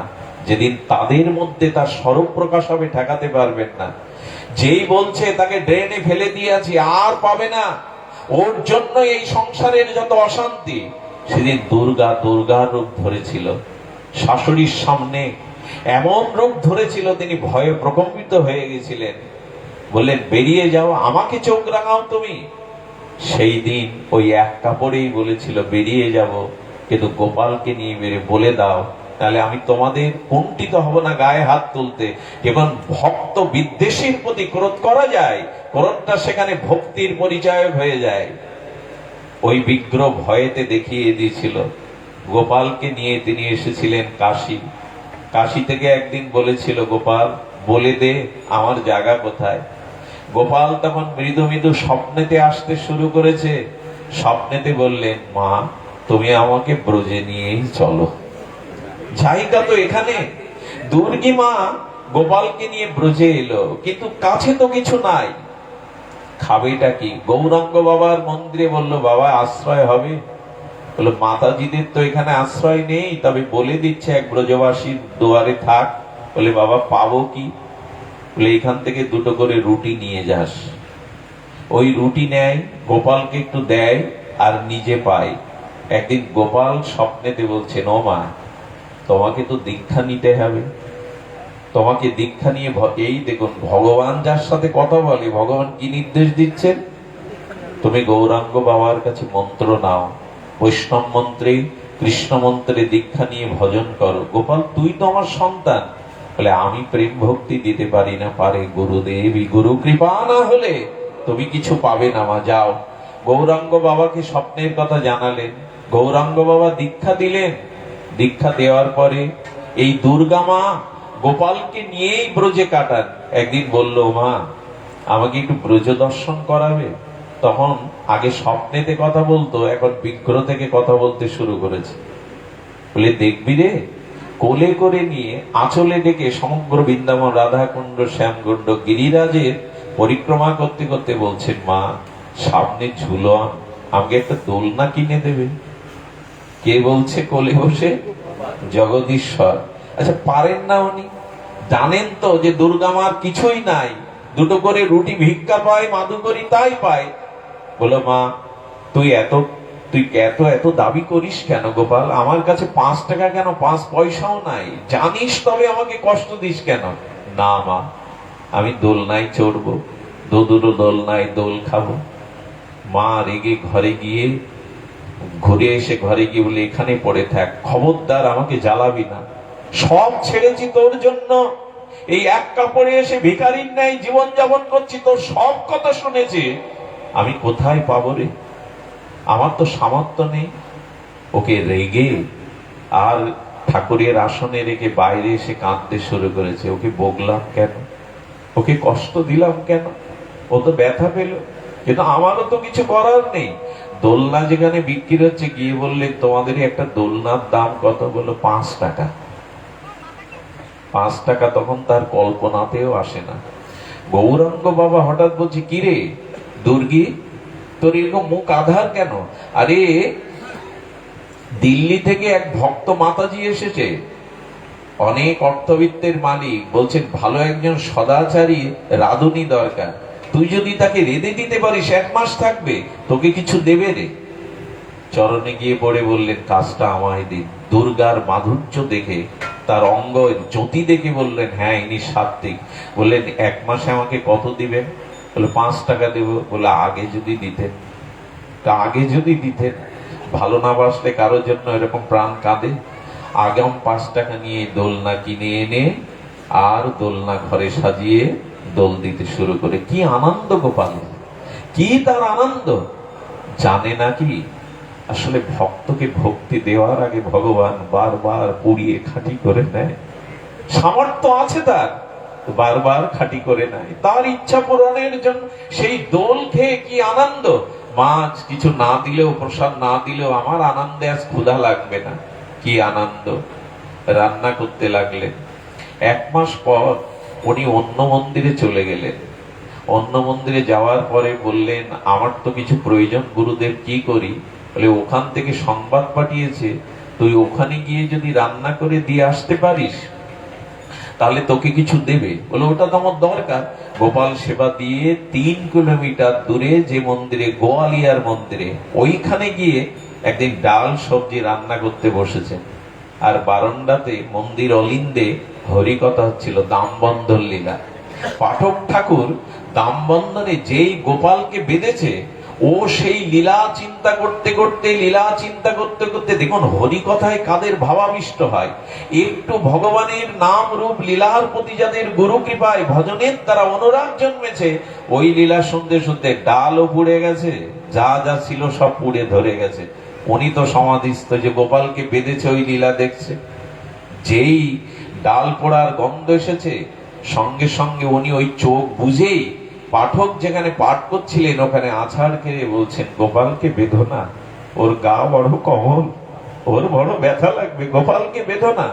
যেদিন তাদের মধ্যে তার স্বরূপ প্রকাশ হবে ঠেকাতে পারবেন না। যেই বলছে তাকে ড্রেনে ফেলে দিয়েছি আর পাবে না, ওর জন্য এই সংসারের যত অশান্তি, সেদিন দুর্গা দুর্গার রূপ ধরেছিল শাশুড়ির সামনে। এমন রূপ ধরেছিল তিনি ভয়ে প্রকম্পিত হয়ে গেছিলেন। বললেন, বেরিয়ে যাও, আমাকে চোখ রাঙাও তুমি। সেই দিন ওই এক কাপড়েই বলেছিল বেরিয়ে যাব, কিন্তু গোপালকে নিয়ে বেরিয়ে বলে দাও, তাহলে আমি তোমাদের কুণ্ঠিত হব না গায়ে হাত তুলতে। যেমন ভক্ত বিদ্বেষীর প্রতি ক্রোধ করা যায়, ক্রোধটা সেখানে ভক্তির পরিচয় হয়ে যায়। ওই বিগ্রহ ভয়েতে দেখিয়ে দিয়েছিল। গোপালকে নিয়ে তিনি এসেছিলেন কাশী। কাশী থেকে একদিন বলেছিল, গোপাল বলে দে আমার জায়গা কোথায়। গোপাল তখন মৃদু মৃদু স্বপ্নেতে আসতে শুরু করেছে। স্বপ্নেতে বললেন, মা তুমি আমাকে ব্রজে নিয়েই চলো, জায়গা তো এখানে। দুর্গী মা গোপালকে নিয়ে ব্রজে এলো, কিন্তু কাছে তো কিছু নাই, খাবেটা কি? গৌরাঙ্গ বাবার মন্দিরে বলল, বাবা আশ্রয় হবে? বললো, মাতাজিদের তো এখানে আশ্রয় নেই, তবে বলে দিচ্ছে এক ব্রজবাসীর দুয়ারে থাক। বলে, বাবা পাবো কি? বলে, এখান থেকে দুটো করে রুটি নিয়ে যাস। ওই রুটি নেয়, গোপালকে একটু দেয় আর নিজে পায়। একদিন গোপাল স্বপ্নেতে বলছেন, ও মা তোমাকে তো দীক্ষা নিতে হবে, তোমাকে দীক্ষা নিয়ে এই দেখুন ভগবান যার সাথে কথা বলে, ভগবান কি নির্দেশ দিচ্ছেন? তুমি গৌরাঙ্গ বাবার কাছে মন্ত্র নাও, বৈষ্ণব মন্ত্রে কৃষ্ণ মন্ত্রে দীক্ষা নিয়ে ভজন করো। গোপাল, তুই তো আমার সন্তান। বলে, আমি প্রেম ভক্তি দিতে পারি না, পারে গুরুদেবী, গুরু কৃপা না হলে তুমি কিছু পাবে না, মা যাও। গৌরাঙ্গ বাবাকে স্বপ্নের কথা জানালেন, গৌরাঙ্গ বাবা দীক্ষা দিলেন। দীক্ষা দেওয়ার পরে এই দুর্গা মা গোপালকে নিয়েই ব্রজে কাটান। একদিন বলল, মা আমাকে একটু ব্রজ দর্শন করাবে? তখন আগে স্বপ্নেতে কথা বলতো, এখন বিগ্রহ থেকে কথা বলতে শুরু করেছে। বলে, দেখবি রে, কোলে করে নিয়ে আঁচলে ডেকে সমগ্র বৃন্দাবন, রাধাকুণ্ড, শ্যামকুণ্ড, গিরিরাজের পরিক্রমা করতে করতে বলছেন, মা সামনে ঝুলন, আমাকে একটা দোলনা কিনে দেবে। কে বলছে কোলে বসে? জগদীশ্বর। আচ্ছা, পারেন না উনি? জানেন তো যে দুর্গা মার কিছুই নাই, দুটো করে রুটি ভিক্ষা পায়, মাদু করি তাই পায়। বলো, মা তুই এত এত দাবি করিস কেন গোপাল? আমার কাছে 5 টাকা কেন, 5 পয়সাও নাই, জানিস, তবে আমাকে কষ্ট দিস কেন? না মা, আমি দোলনায় চড়বো, দুটো দোলনায় দোল খাবো। মা রেগে ঘরে গিয়ে, ঘুরে এসে ঘরে গিয়ে বলে, এখানে পড়ে থাক, খবরদার আমাকে জ্বালাবি না, সব ছেড়েছি তোর জন্য, এই এক কাপড়ে এসে ভিখারির ন্যায় জীবন যাপন করছি, তোর সব কথা শুনেছি, আমি কোথায় পাবো রে? আমার তো সামর্থ্য নেই। ওকে রেগে আর ঠাকুরের আসনে রেখে বাইরে এসে কাঁদতে শুরু করেছে। ওকে বকলাম কেন, ওকে কষ্ট দিলাম কেন? ও তো ব্যথা পেল, কিন্তু আমারও তো কিছু করার নেই। দোলনা যেখানে বিক্রি হচ্ছে, গিয়ে বললেন, তোমাদের একটা দোলনার দাম কত? বললো 5 টাকা। 5 টাকা তখন তার কল্পনাতেও আসে না। গৌরাঙ্গ বাবা হঠাৎ বলছে, কি রে দুর্গী, তোর এরকম মুখ আধার কেন? আরে দিল্লি থেকে এক ভক্ত মাতাজি এসেছে, অনেক অর্থবিত্তের মালিক, বলছেন ভালো একজন সদাচারী রাধুনী দরকার, তুই যদি তাকে রেঁধে দিতে পারিস 1 মাস থাকবে, তোকে কিছু দেবে রে। চরণে গিয়ে পড়ে বললেন, কাজটা আমায় দিন। দুর্গার মাধুর্য দেখে তার অঙ্গ জ্যোতি দেখে বললেন, হ্যাঁ ইনি সাত্ত্বিক। বললেন, 1 মাসে আমাকে কত দিবেন? বলে 5 টাকা দেব। বলে, আগে যদি দিতেন। আগে যদি দিতেন, ভালো না বাসলে কারোর জন্য এরকম প্রাণ কাঁদে? আগাম 5 টাকা নিয়ে দোলনা কিনে এনে আর দোলনা ঘরে সাজিয়ে দোল দিতে শুরু করে। কি আনন্দ গোপাল, কি তার আনন্দ! জানে নাকি আসলে ভক্তকে ভক্তি দেওয়ার আগে ভগবান বারবার পুড়িয়ে খাঁটি করে নেয়। সামর্থ্য আছে তার, বারবার খাঁটি করে নেয় তার ইচ্ছা পূরণের জন্য। সেই দোল খেয়ে কি আনন্দ! মাছ কিছু না দিলেও, প্রসাদ না দিলেও আমার আনন্দে আজ ক্ষুধা লাগবে না। কি আনন্দ! রান্না করতে লাগলেন। 1 মাস পর উনি অন্য মন্দিরে চলে গেলেন। অন্য মন্দিরে যাওয়ার পরে বললেন, আমার তো কিছু প্রয়োজন গুরুদেব, কি করি? বলে, ওখান থেকে সংবাদ পাঠিয়েছে, তুই ওখানে গিয়ে যদি রান্না করে দিয়ে আসতে পারিস তাহলে তোকে কিছু দেবে। বলে, ওটা তো আমার দরকার। গোপাল সেবা দিয়ে 3 কিলোমিটার দূরে যে মন্দিরে, গোয়ালিয়ার মন্দিরে, ওইখানে গিয়ে একদিন ডাল সবজি রান্না করতে বসেছেন। আর বারান্দাতে মন্দির অলিন্দে হরিকথা হচ্ছিল, দামবন্ধন লীলা। পাঠক ঠাকুর দামবন্ধনে যেই গোপালকে বেঁধেছে, ও সেই লীলা চিন্তা করতে করতে, লীলা চিন্তা করতে করতে, দেখুন হরিকথায় কাদের ভাবাবিষ্ট হয়। একটু ভগবানের নাম রূপ লীলার প্রতি যাদের গুরু কৃপায় ভজনের তারা অনুরাগ জন্মেছে, ওই লীলা শুনতে শুনতে ডালও পুড়ে গেছে, যা যা ছিল সব পুড়ে ধরে গেছে। উনি তো সমাধিস্থ, যে গোপালকে বেঁধেছে ওই লীলা দেখছে। যেই ডাল পোড়ার গন্ধ এসেছে, সঙ্গে সঙ্গে উনি ওই চোখ বুঝেই পাঠক যেখানে পাঠ করছিলেন ওখানে আছাড় খেয়ে বলছেন, গোপালকে বেঁধো না, ওর গা বড় কমল, ওর বড় ব্যথা লাগবে, গোপালকে বেঁধো না।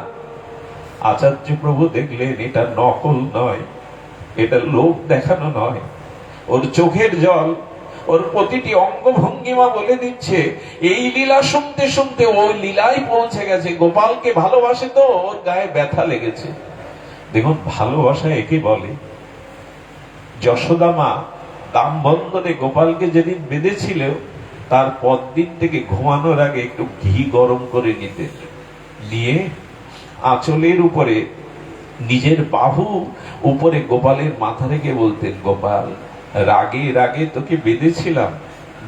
আচার্য প্রভু দেখলেন এটা নকল নয়, এটা লোক দেখানো নয়। ওর চোখের জল, ওর প্রতিটি অঙ্গভঙ্গিমা বলে দিচ্ছে, এই লীলা শুনতে শুনতে ওই লীলাই পৌঁছে গেছে। গোপালকে ভালোবাসে তো ওর গায়ে ব্যথা লেগেছে। দেখুন ভালোবাসা একে বলে। যশোদা মা দামবন্ধনে গোপালকে যেদিন বেঁধেছিল, তার পরদিন থেকে ঘুমানোর আগে একটু ঘি গরম করে নিতে, নিয়ে আঁচলের উপরে নিজের বাহু উপরে গোপালের মাথা রেখে বলতেন, গোপাল রাগে রাগে তোকে বেঁধেছিলাম,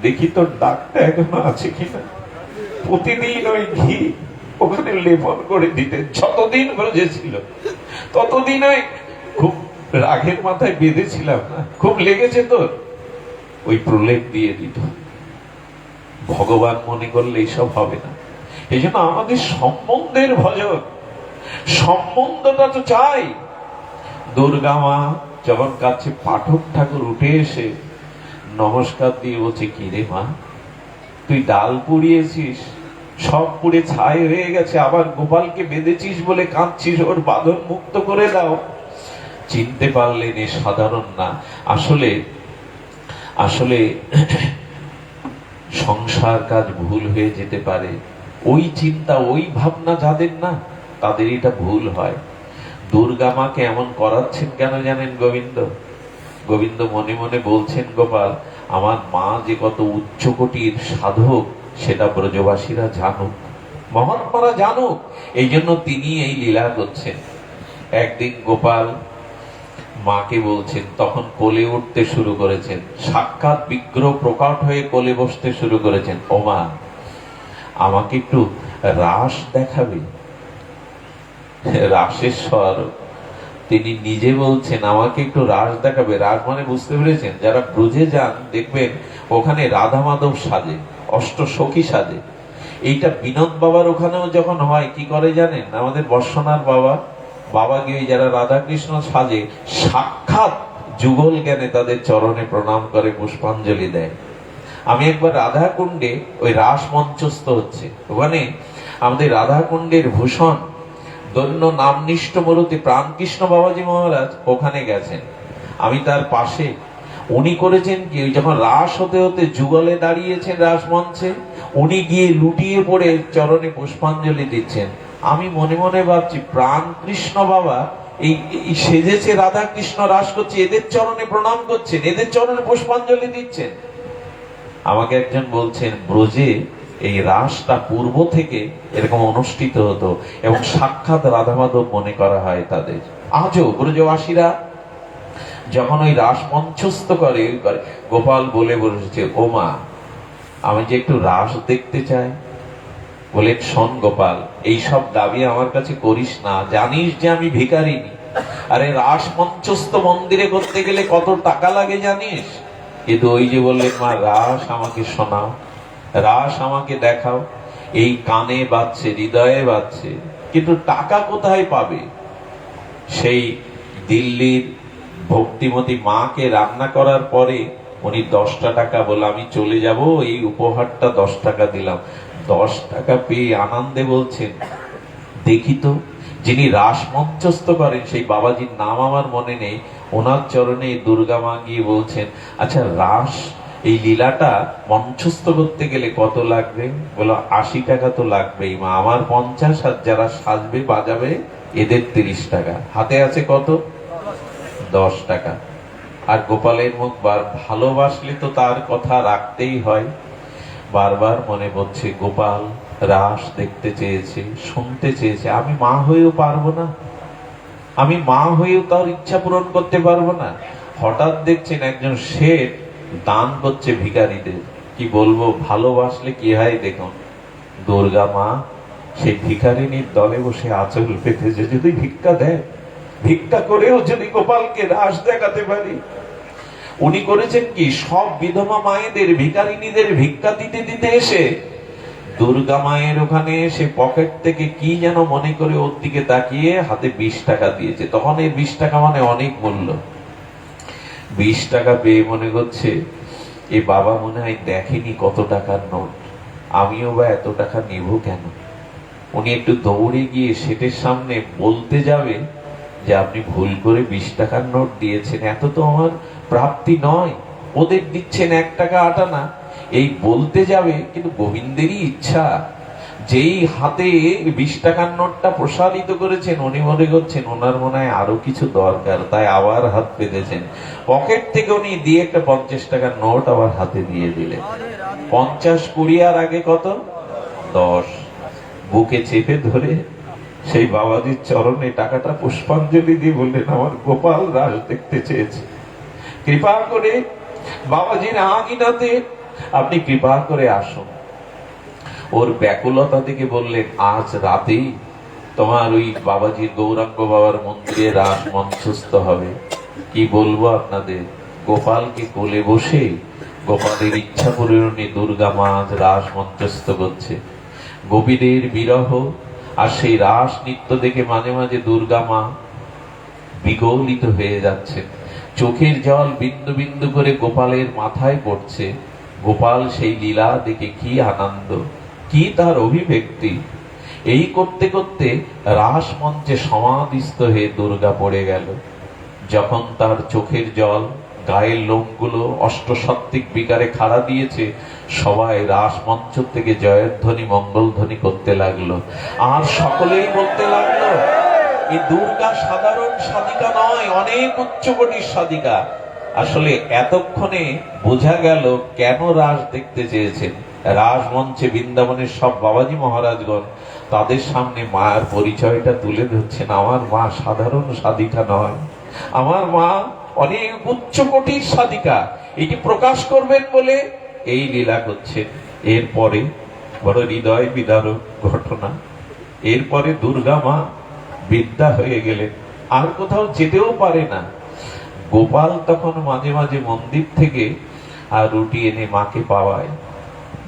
দেখি তোর দাগটা এখনো আছে কিনা। প্রতিদিন ওই ঘি ওখানে লেপন করে দিতেন। যতদিন বেঁধেছিল ততদিন ওই, খুব রাগের মাথায় বেঁধেছিলাম না, খুব লেগেছে তোর, ওই প্রলেপ দিয়ে দিত। ভগবান মনে করলে এইসব হবে না। এই জন্য আমাদের সম্বন্ধের ভজন, সম্বন্ধটা তো চাই। দুর্গা মা যখন কাছে পাঠক ঠাকুর উঠে এসে নমস্কার দিয়ে বলছে, কি রে মা, তুই ডাল পুড়িয়েছিস, সব পুড়ে ছাই হয়ে গেছে, আবার গোপালকে বেঁধেছিস বলে কাঁদছিস, ওর বাঁধন মুক্ত করে দাও। চিনতে পারলেন এ সাধারণ না। আসলে আসলে সংসার কাজ ভুল হয়ে যেতে পারে। ওই চিন্তা, ওই ভাবনা যাদের না, তাদের এটা ভুল হয়। দুর্গা মাকে এমন করাচ্ছেন কেন জানেন গোবিন্দ? গোবিন্দ মনে মনে বলছেন, গোপাল আমার মা যে কত উচ্চ কোটির সাধক সেটা ব্রজবাসীরা জানুক, মহাত্মারা জানুক, এই জন্য তিনি এই লীলা করছেন। একদিন গোপাল মাকে বলছেন, তখন কোলে উঠতে শুরু করেছেন, সাক্ষাৎ বিগ্রহ প্রকট হয়ে কোলে বসতে শুরু করেছেন। ও মা, আমাকে একটু রাস দেখাবে? রাসেশ্বর তিনি নিজে বলছেন, আমাকে একটু রাস দেখাবে। রাস মানে বুঝতে পেরেছেন? যারা ব্রজে যান দেখবেন ওখানে রাধা মাধব সাজে, অষ্ট সখী সাজে। এইটা বিনোদ বাবার ওখানেও যখন হয় কি করে জানেন? আমাদের বর্ষনার বাবা গিয়ে যারা রাধা কৃষ্ণ সাজে, সাক্ষাৎ যুগল জ্ঞানে তাদের চরণে প্রণাম করে, পুষ্পাঞ্জলি দেয়। আমি একবার রাধা কুণ্ডে, ওই রাস মঞ্চস্থ হচ্ছে, ওখানে আমাদের রাধা কুণ্ডের ভূষণ দৈন্য নামনিষ্ঠ মূর্তি প্রাণকৃষ্ণ বাবাজি মহারাজ ওখানে গেছেন। আমি তার পাশে, উনি করেছেন কি, ওই যখন রাস হতে হতে যুগলে দাঁড়িয়েছেন রাস মঞ্চে, উনি গিয়ে লুটিয়ে পড়ে চরণে পুষ্পাঞ্জলি দিচ্ছেন। আমি মনে মনে ভাবছি, প্রাণ কৃষ্ণ বাবা এই সেজেছে রাধা কৃষ্ণ, রাস করছে, এদের চরণে প্রণাম করছেন, এদের চরণে পুষ্পাঞ্জলি দিচ্ছেন। আমাকে একজন বলছেন, ব্রজে এই রাসটা পূর্ব থেকে এরকম অনুষ্ঠিত হতো এবং সাক্ষাৎ রাধা মাধব মনে করা হয় তাদের। আজও ব্রজবাসীরা যখন ওই রাস মঞ্চস্থ করে, গোপাল বলে বসেছে, ও মা, আমি যে একটু রাস দেখতে চাই। বলে, শোন গোপাল, এই সব দাবি আমার কাছে করিস না, জানিস যে আমি ভিখারিনী। আরে রাস মঞ্চস্থ মন্দিরে করতে গেলে কত টাকা লাগে জানিস? কিন্তু ওই যে বললেন, মা রাস আমাকে শোনাও, রাস আমাকে দেখাও, এই কানে বাজছে, হৃদয়ে বাজছে, কিন্তু টাকা কোথায় পাবে? সেই দিল্লির ভক্তিমতী মাকে রান্না করার পরে উনি 10টা টাকা বলে, আমি চলে যাব, এই উপহারটা 10 টাকা দিলাম। 10 টাকা পেয়ে আনন্দে বলছেন, দেখি তো, যিনি রাস মঞ্চস্থ করেন সেই বাবাজির নাম আমার মনে নেই, ওনার চরণে দুর্গা মা গিয়ে বলছেন, আচ্ছা রাস এই লীলাটা মঞ্চস্থ করতে গেলে কত লাগবে? বলো, 80 টাকা তো লাগবেই মা, আমার 50, আর যারা সাজবে বাজাবে এদের 30 টাকা। হাতে আছে কত? 10 টাকা। আর গোপালের মুখ ভালোবাসলে তো তার কথা রাখতেই হয়। বারবার মনে পড়ছে, গোপাল রাস দেখতে চেয়েছে, শুনতে চেয়েছে, আমি মা হয়েও পারবো না, আমি মা হয়েও তার ইচ্ছা পূরণ করতে পারবো না। হঠাৎ দেখছেন একজন শেঠ দান করছে ভিখারীদের। কি বলবো, ভালোবাসলে কি হয় দেখুন, দুর্গা মা সেই ভিখারিনীর দলে বসে আঁচল পেতেছে, যদি ভিক্ষা দেয়, ভিক্ষা করেও যদি গোপালকে রাস দেখাতে পারি। উনি করেছেন কি, সব বিধবা মায়েদের, ভিখারিনীদের ভিক্ষা দিতে দিতে এসে দুর্গা মায়ের ওখানে এসে পকেট থেকে কি যেন মনে করে ওর দিকে তাকিয়ে হাতে 20 টাকা দিয়েছে। তখন এই 20 টাকা মানে অনেক মূল্য। 20 টাকা পেয়ে মনে করছে, এ বাবা মনে হয় দেখেনি কত টাকার নোট, আমিও বা এত টাকা নেব কেন। উনি একটু দৌড়ে গিয়ে শেঠের সামনে বলতে যাবে যে আপনি ভুল করে 20 টাকার নোট দিয়েছেন, এত তো আমার প্রাপ্তি নয়, ওদের দিচ্ছেন 1 টাকা 8 আনা। এই বলতে যাবে, কিন্তু গোবিন্দেরই ইচ্ছা, যেই হাতে 20 টাকার নোটটা প্রসারিত করেছেন, উনি মনে করছেন ওনার মনে হয় আরো কিছু দরকার, তাই আবার হাত পেতেছেন। পকেট থেকে উনি দিয়ে একটা 50 টাকার নোট আবার হাতে দিয়ে দিলেন। 50, 20 আর আগে কত? 10। বুকে চেপে ধরে সেই বাবাজির চরণে টাকাটা পুষ্পাঞ্জলি দিয়ে বললেন, আমার গোপাল রাস দেখতে চেয়েছে, কৃপা করে বাবাজির আঙিনাতে আপনি কৃপা করে আসুন। ওর ব্যাকুলতা থেকে বললেন, আজ রাতেই তোমার ওই বাবাজির গৌরাঙ্গ বাবার মন্দিরে রাস মঞ্চস্থ হবে। কি বলবো আপনাদের, গোপালকে কোলে বসে গোপালের ইচ্ছা পূরণে দুর্গা মা আজ রাস মঞ্চস্থ করছে। গোপীদের বিরহ আর সেই রাস নৃত্য দেখে মাঝে মাঝে দুর্গা মা বিগলিত হয়ে যাচ্ছেন। চোখের জল বিন্দু বিন্দু করে গোপালের মাথায় পড়ছে। গোপাল সেই লীলা দেখে কি আনন্দ, কি তার অভিব্যক্তি। এই করতে করতে রাস মঞ্চে সমাধিস্থ হয়ে দুর্গা পড়ে গেল। যখন তার চোখের জল, গায়ের লোমগুলো অষ্টসাত্ত্বিক বিকারে খাড়া দিয়েছে, সবাই রাস মঞ্চ থেকে জয়ধ্বনি মঙ্গলধ্বনি করতে লাগলো। আর সকলেই বলতে লাগলো, এই দুর্গা সাধারণ সাধিকা নয়, অনেক উচ্চকোটির সাধিকা। আসলে এতক্ষণে বোঝা গেল কেন রাস দেখতে চেয়েছেন। রাস মঞ্চে বৃন্দাবনের সব বাবাজি মহারাজগণ তাদের সামনে মায়ের পরিচয়টা তুলে ধরছেন। আমার মা সাধারণ সাধিকা নয়, আমার মা অনেক উচ্চকোটির সাধিকা, এটি প্রকাশ করবেন বলে এই লীলা করছেন। এরপরে বড় হৃদয় বিদারক ঘটনা। এরপরে দুর্গা মা বিদ্যা হয়ে গেলেন, আর কোথাও যেতেও পারে না। গোপাল তখন মাঝে মাঝে মন্দির থেকে আর রুটি এনে মাকে পাওয়ায়।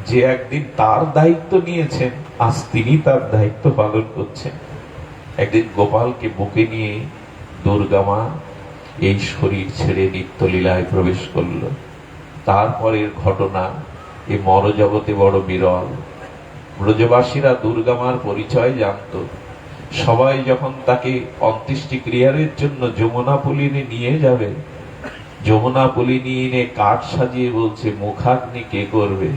যে একদিন তার দায়িত্ব নিয়েছেন, আজ তিনি তার দায়িত্ব পালন করছেন। একদিন গোপালকে বুকে নিয়ে দুর্গা মা এই শরীর ছেড়ে নিত্যলীলায় প্রবেশ করল। তারপরের ঘটনা এই মরজগতে বড় বিরল। ব্রজবাসীরা দুর্গা মার পরিচয় জানত। সবাই যখন তাকে অন্ত্যেষ্টি ক্রিয়ার জন্য যমুনা পুলিনে নিয়ে যাবে, যমুনা পুলিনে এনে কাঠ সাজিয়ে বলছে, মুখাগ্নি কে করবে?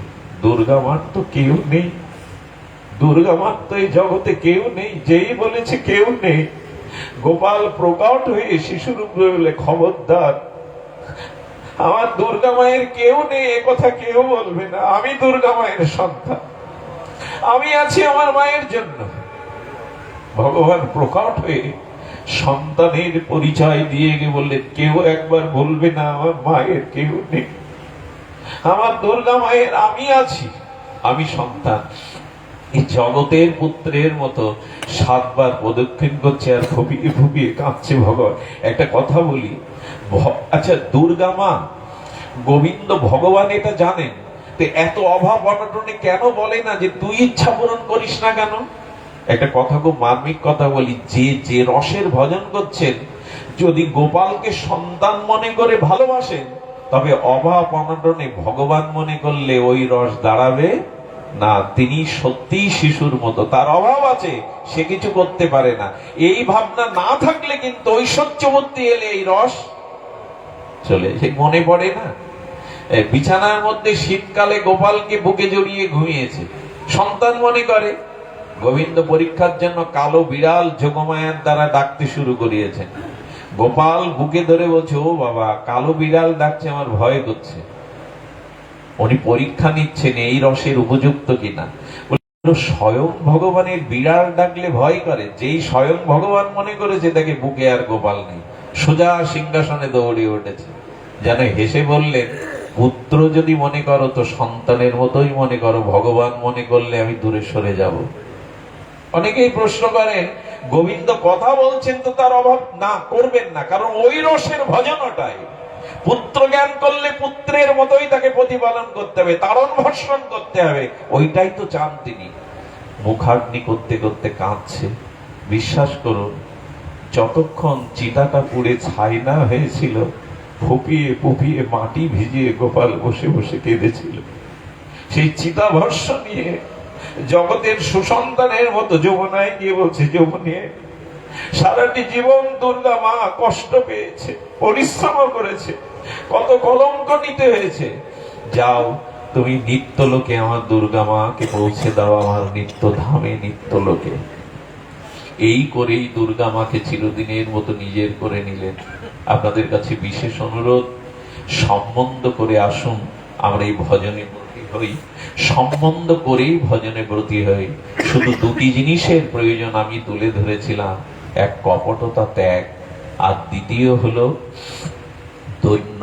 দুর্গা মার তো কেউ নেই, দুর্গা মার তো এই জগতে কেউ নেই। যেই বলেছে কেউ নেই, গোপাল প্রকট হয়ে শিশুরূপ বলে, খবরদার, আমার দুর্গা মায়ের কেউ নেই, এ কথা কেউ বলবে না, আমি দুর্গা মায়ের সন্তান। আমি আছি আমার মায়ের জন্য। ভগবান প্রকট হয়ে সন্তানের পরিচয় দিয়ে গিয়ে বললেন, কেউ একবার বলবে না আমার মায়ের কেউ নেই, আমার দুর্গা মায়ের আমি আছি, আমি সন্তান। এই জগতের পুত্রের মতো 7 বার প্রদক্ষিণ করছে আর ফুপিয়ে ফুপিয়ে কাঁদছে ভগবান। একটা কথা বলি, আচ্ছা দুর্গা মা গোবিন্দ ভগবান এটা জানেন, তো এত অভাব অনটনে কেন বলে না যে তুই ইচ্ছা পূরণ করিস না কেন? একটা কথা খুব মার্মিক কথা বলি, যে যে রসের ভজন করছেন, যদি গোপালকে সন্তান মনে করে ভালোবাসেন, তবে অভাব অনটনে ভগবান মনে করলে ওই রস দাঁড়াবে না। তিনি সত্যিই শিশুর মতো, তার অভাব আছে, সে কিছু করতে পারে না। এই ভাবনা না থাকলে কিন্তু ঐশ্বর্যবর্তী এলে এই রস চলে সে মনে পড়ে না। বিছানার মধ্যে শীতকালে গোপালকে বুকে জড়িয়ে ঘুমিয়েছে, সন্তান মনে করে। গোবিন্দ পরীক্ষার জন্য কালো বিড়াল যোগমায়ার দ্বারা ডাকতে শুরু করিয়েছেন। গোপাল বুকে ধরে বলছে, ও বাবা, কালো বিড়াল ডাকছে, আমার ভয় করছে। উনি পরীক্ষা নিচ্ছেন এই রসের উপযুক্ত কিনা। স্বয়ং ভগবানের বিড়াল ডাকলে ভয় করে, যেই স্বয়ং ভগবান মনে করেছে তাকে বুকে আর গোপাল নেই, সোজা সিংহাসনে দৌড়ে উঠেছে। যেন হেসে বললেন, পুত্র যদি মনে করো তো সন্তানের মতোই মনে করো, ভগবান মনে করলে আমি দূরে সরে যাব। অনেকেই প্রশ্ন করেন, গোবিন্দ কথা বলছেন তো তার অভাব না করবেন না, কারণ ওই রসের ভজন ওটাই। পুত্র জ্ঞান করলে পুত্রের মতোই তাকে প্রতিপালন করতে হবে, তারণ ভর্ষণ করতে হবে, ওইটাই তো চান তিনি। মুখাগ্নি করতে করতে কাঁদছে। বিশ্বাস করুন, যতক্ষণ চিতাটা পুড়ে ছাই না হয়েছিল, ফুপিয়ে ফুপিয়ে মাটি ভিজিয়ে গোপাল বসে বসে কেঁদেছিল। সেই চিতা ভস্য নিয়ে জগতের সুসন্তানের মতো যমুনায় গিয়ে বলছে, যমুনে সারাটি জীবন দুর্গা মা কষ্ট পেয়েছে, পরিশ্রম করেছে, কত কলঙ্ক নিতে হয়েছে, যাও তুমি নিত্যলোকে আমার দুর্গা মাকে পৌঁছে দাও, আমার নিত্য ধামে নিত্যলোকে। এই করেই দুর্গা মাকে চিরদিনের মতো নিজের করে নিলেন। আপনাদের কাছে বিশেষ অনুরোধ, সম্বন্ধ করে আসুন, আমরা এই ভজনে ব্রতী হই, সম্বন্ধ করেই ভজনে ব্রতী হই। শুধু দুটি জিনিসের প্রয়োজন আমি তুলে ধরেছিলাম, এক কপটতা ত্যাগ, আর দ্বিতীয় হলো দৈন্য।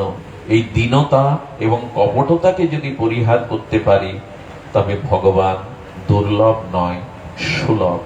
এই দীনতা এবং কপটতাকে যদি পরিহার করতে পারি, তবে ভগবান দুর্লভ নয়, সুলভ।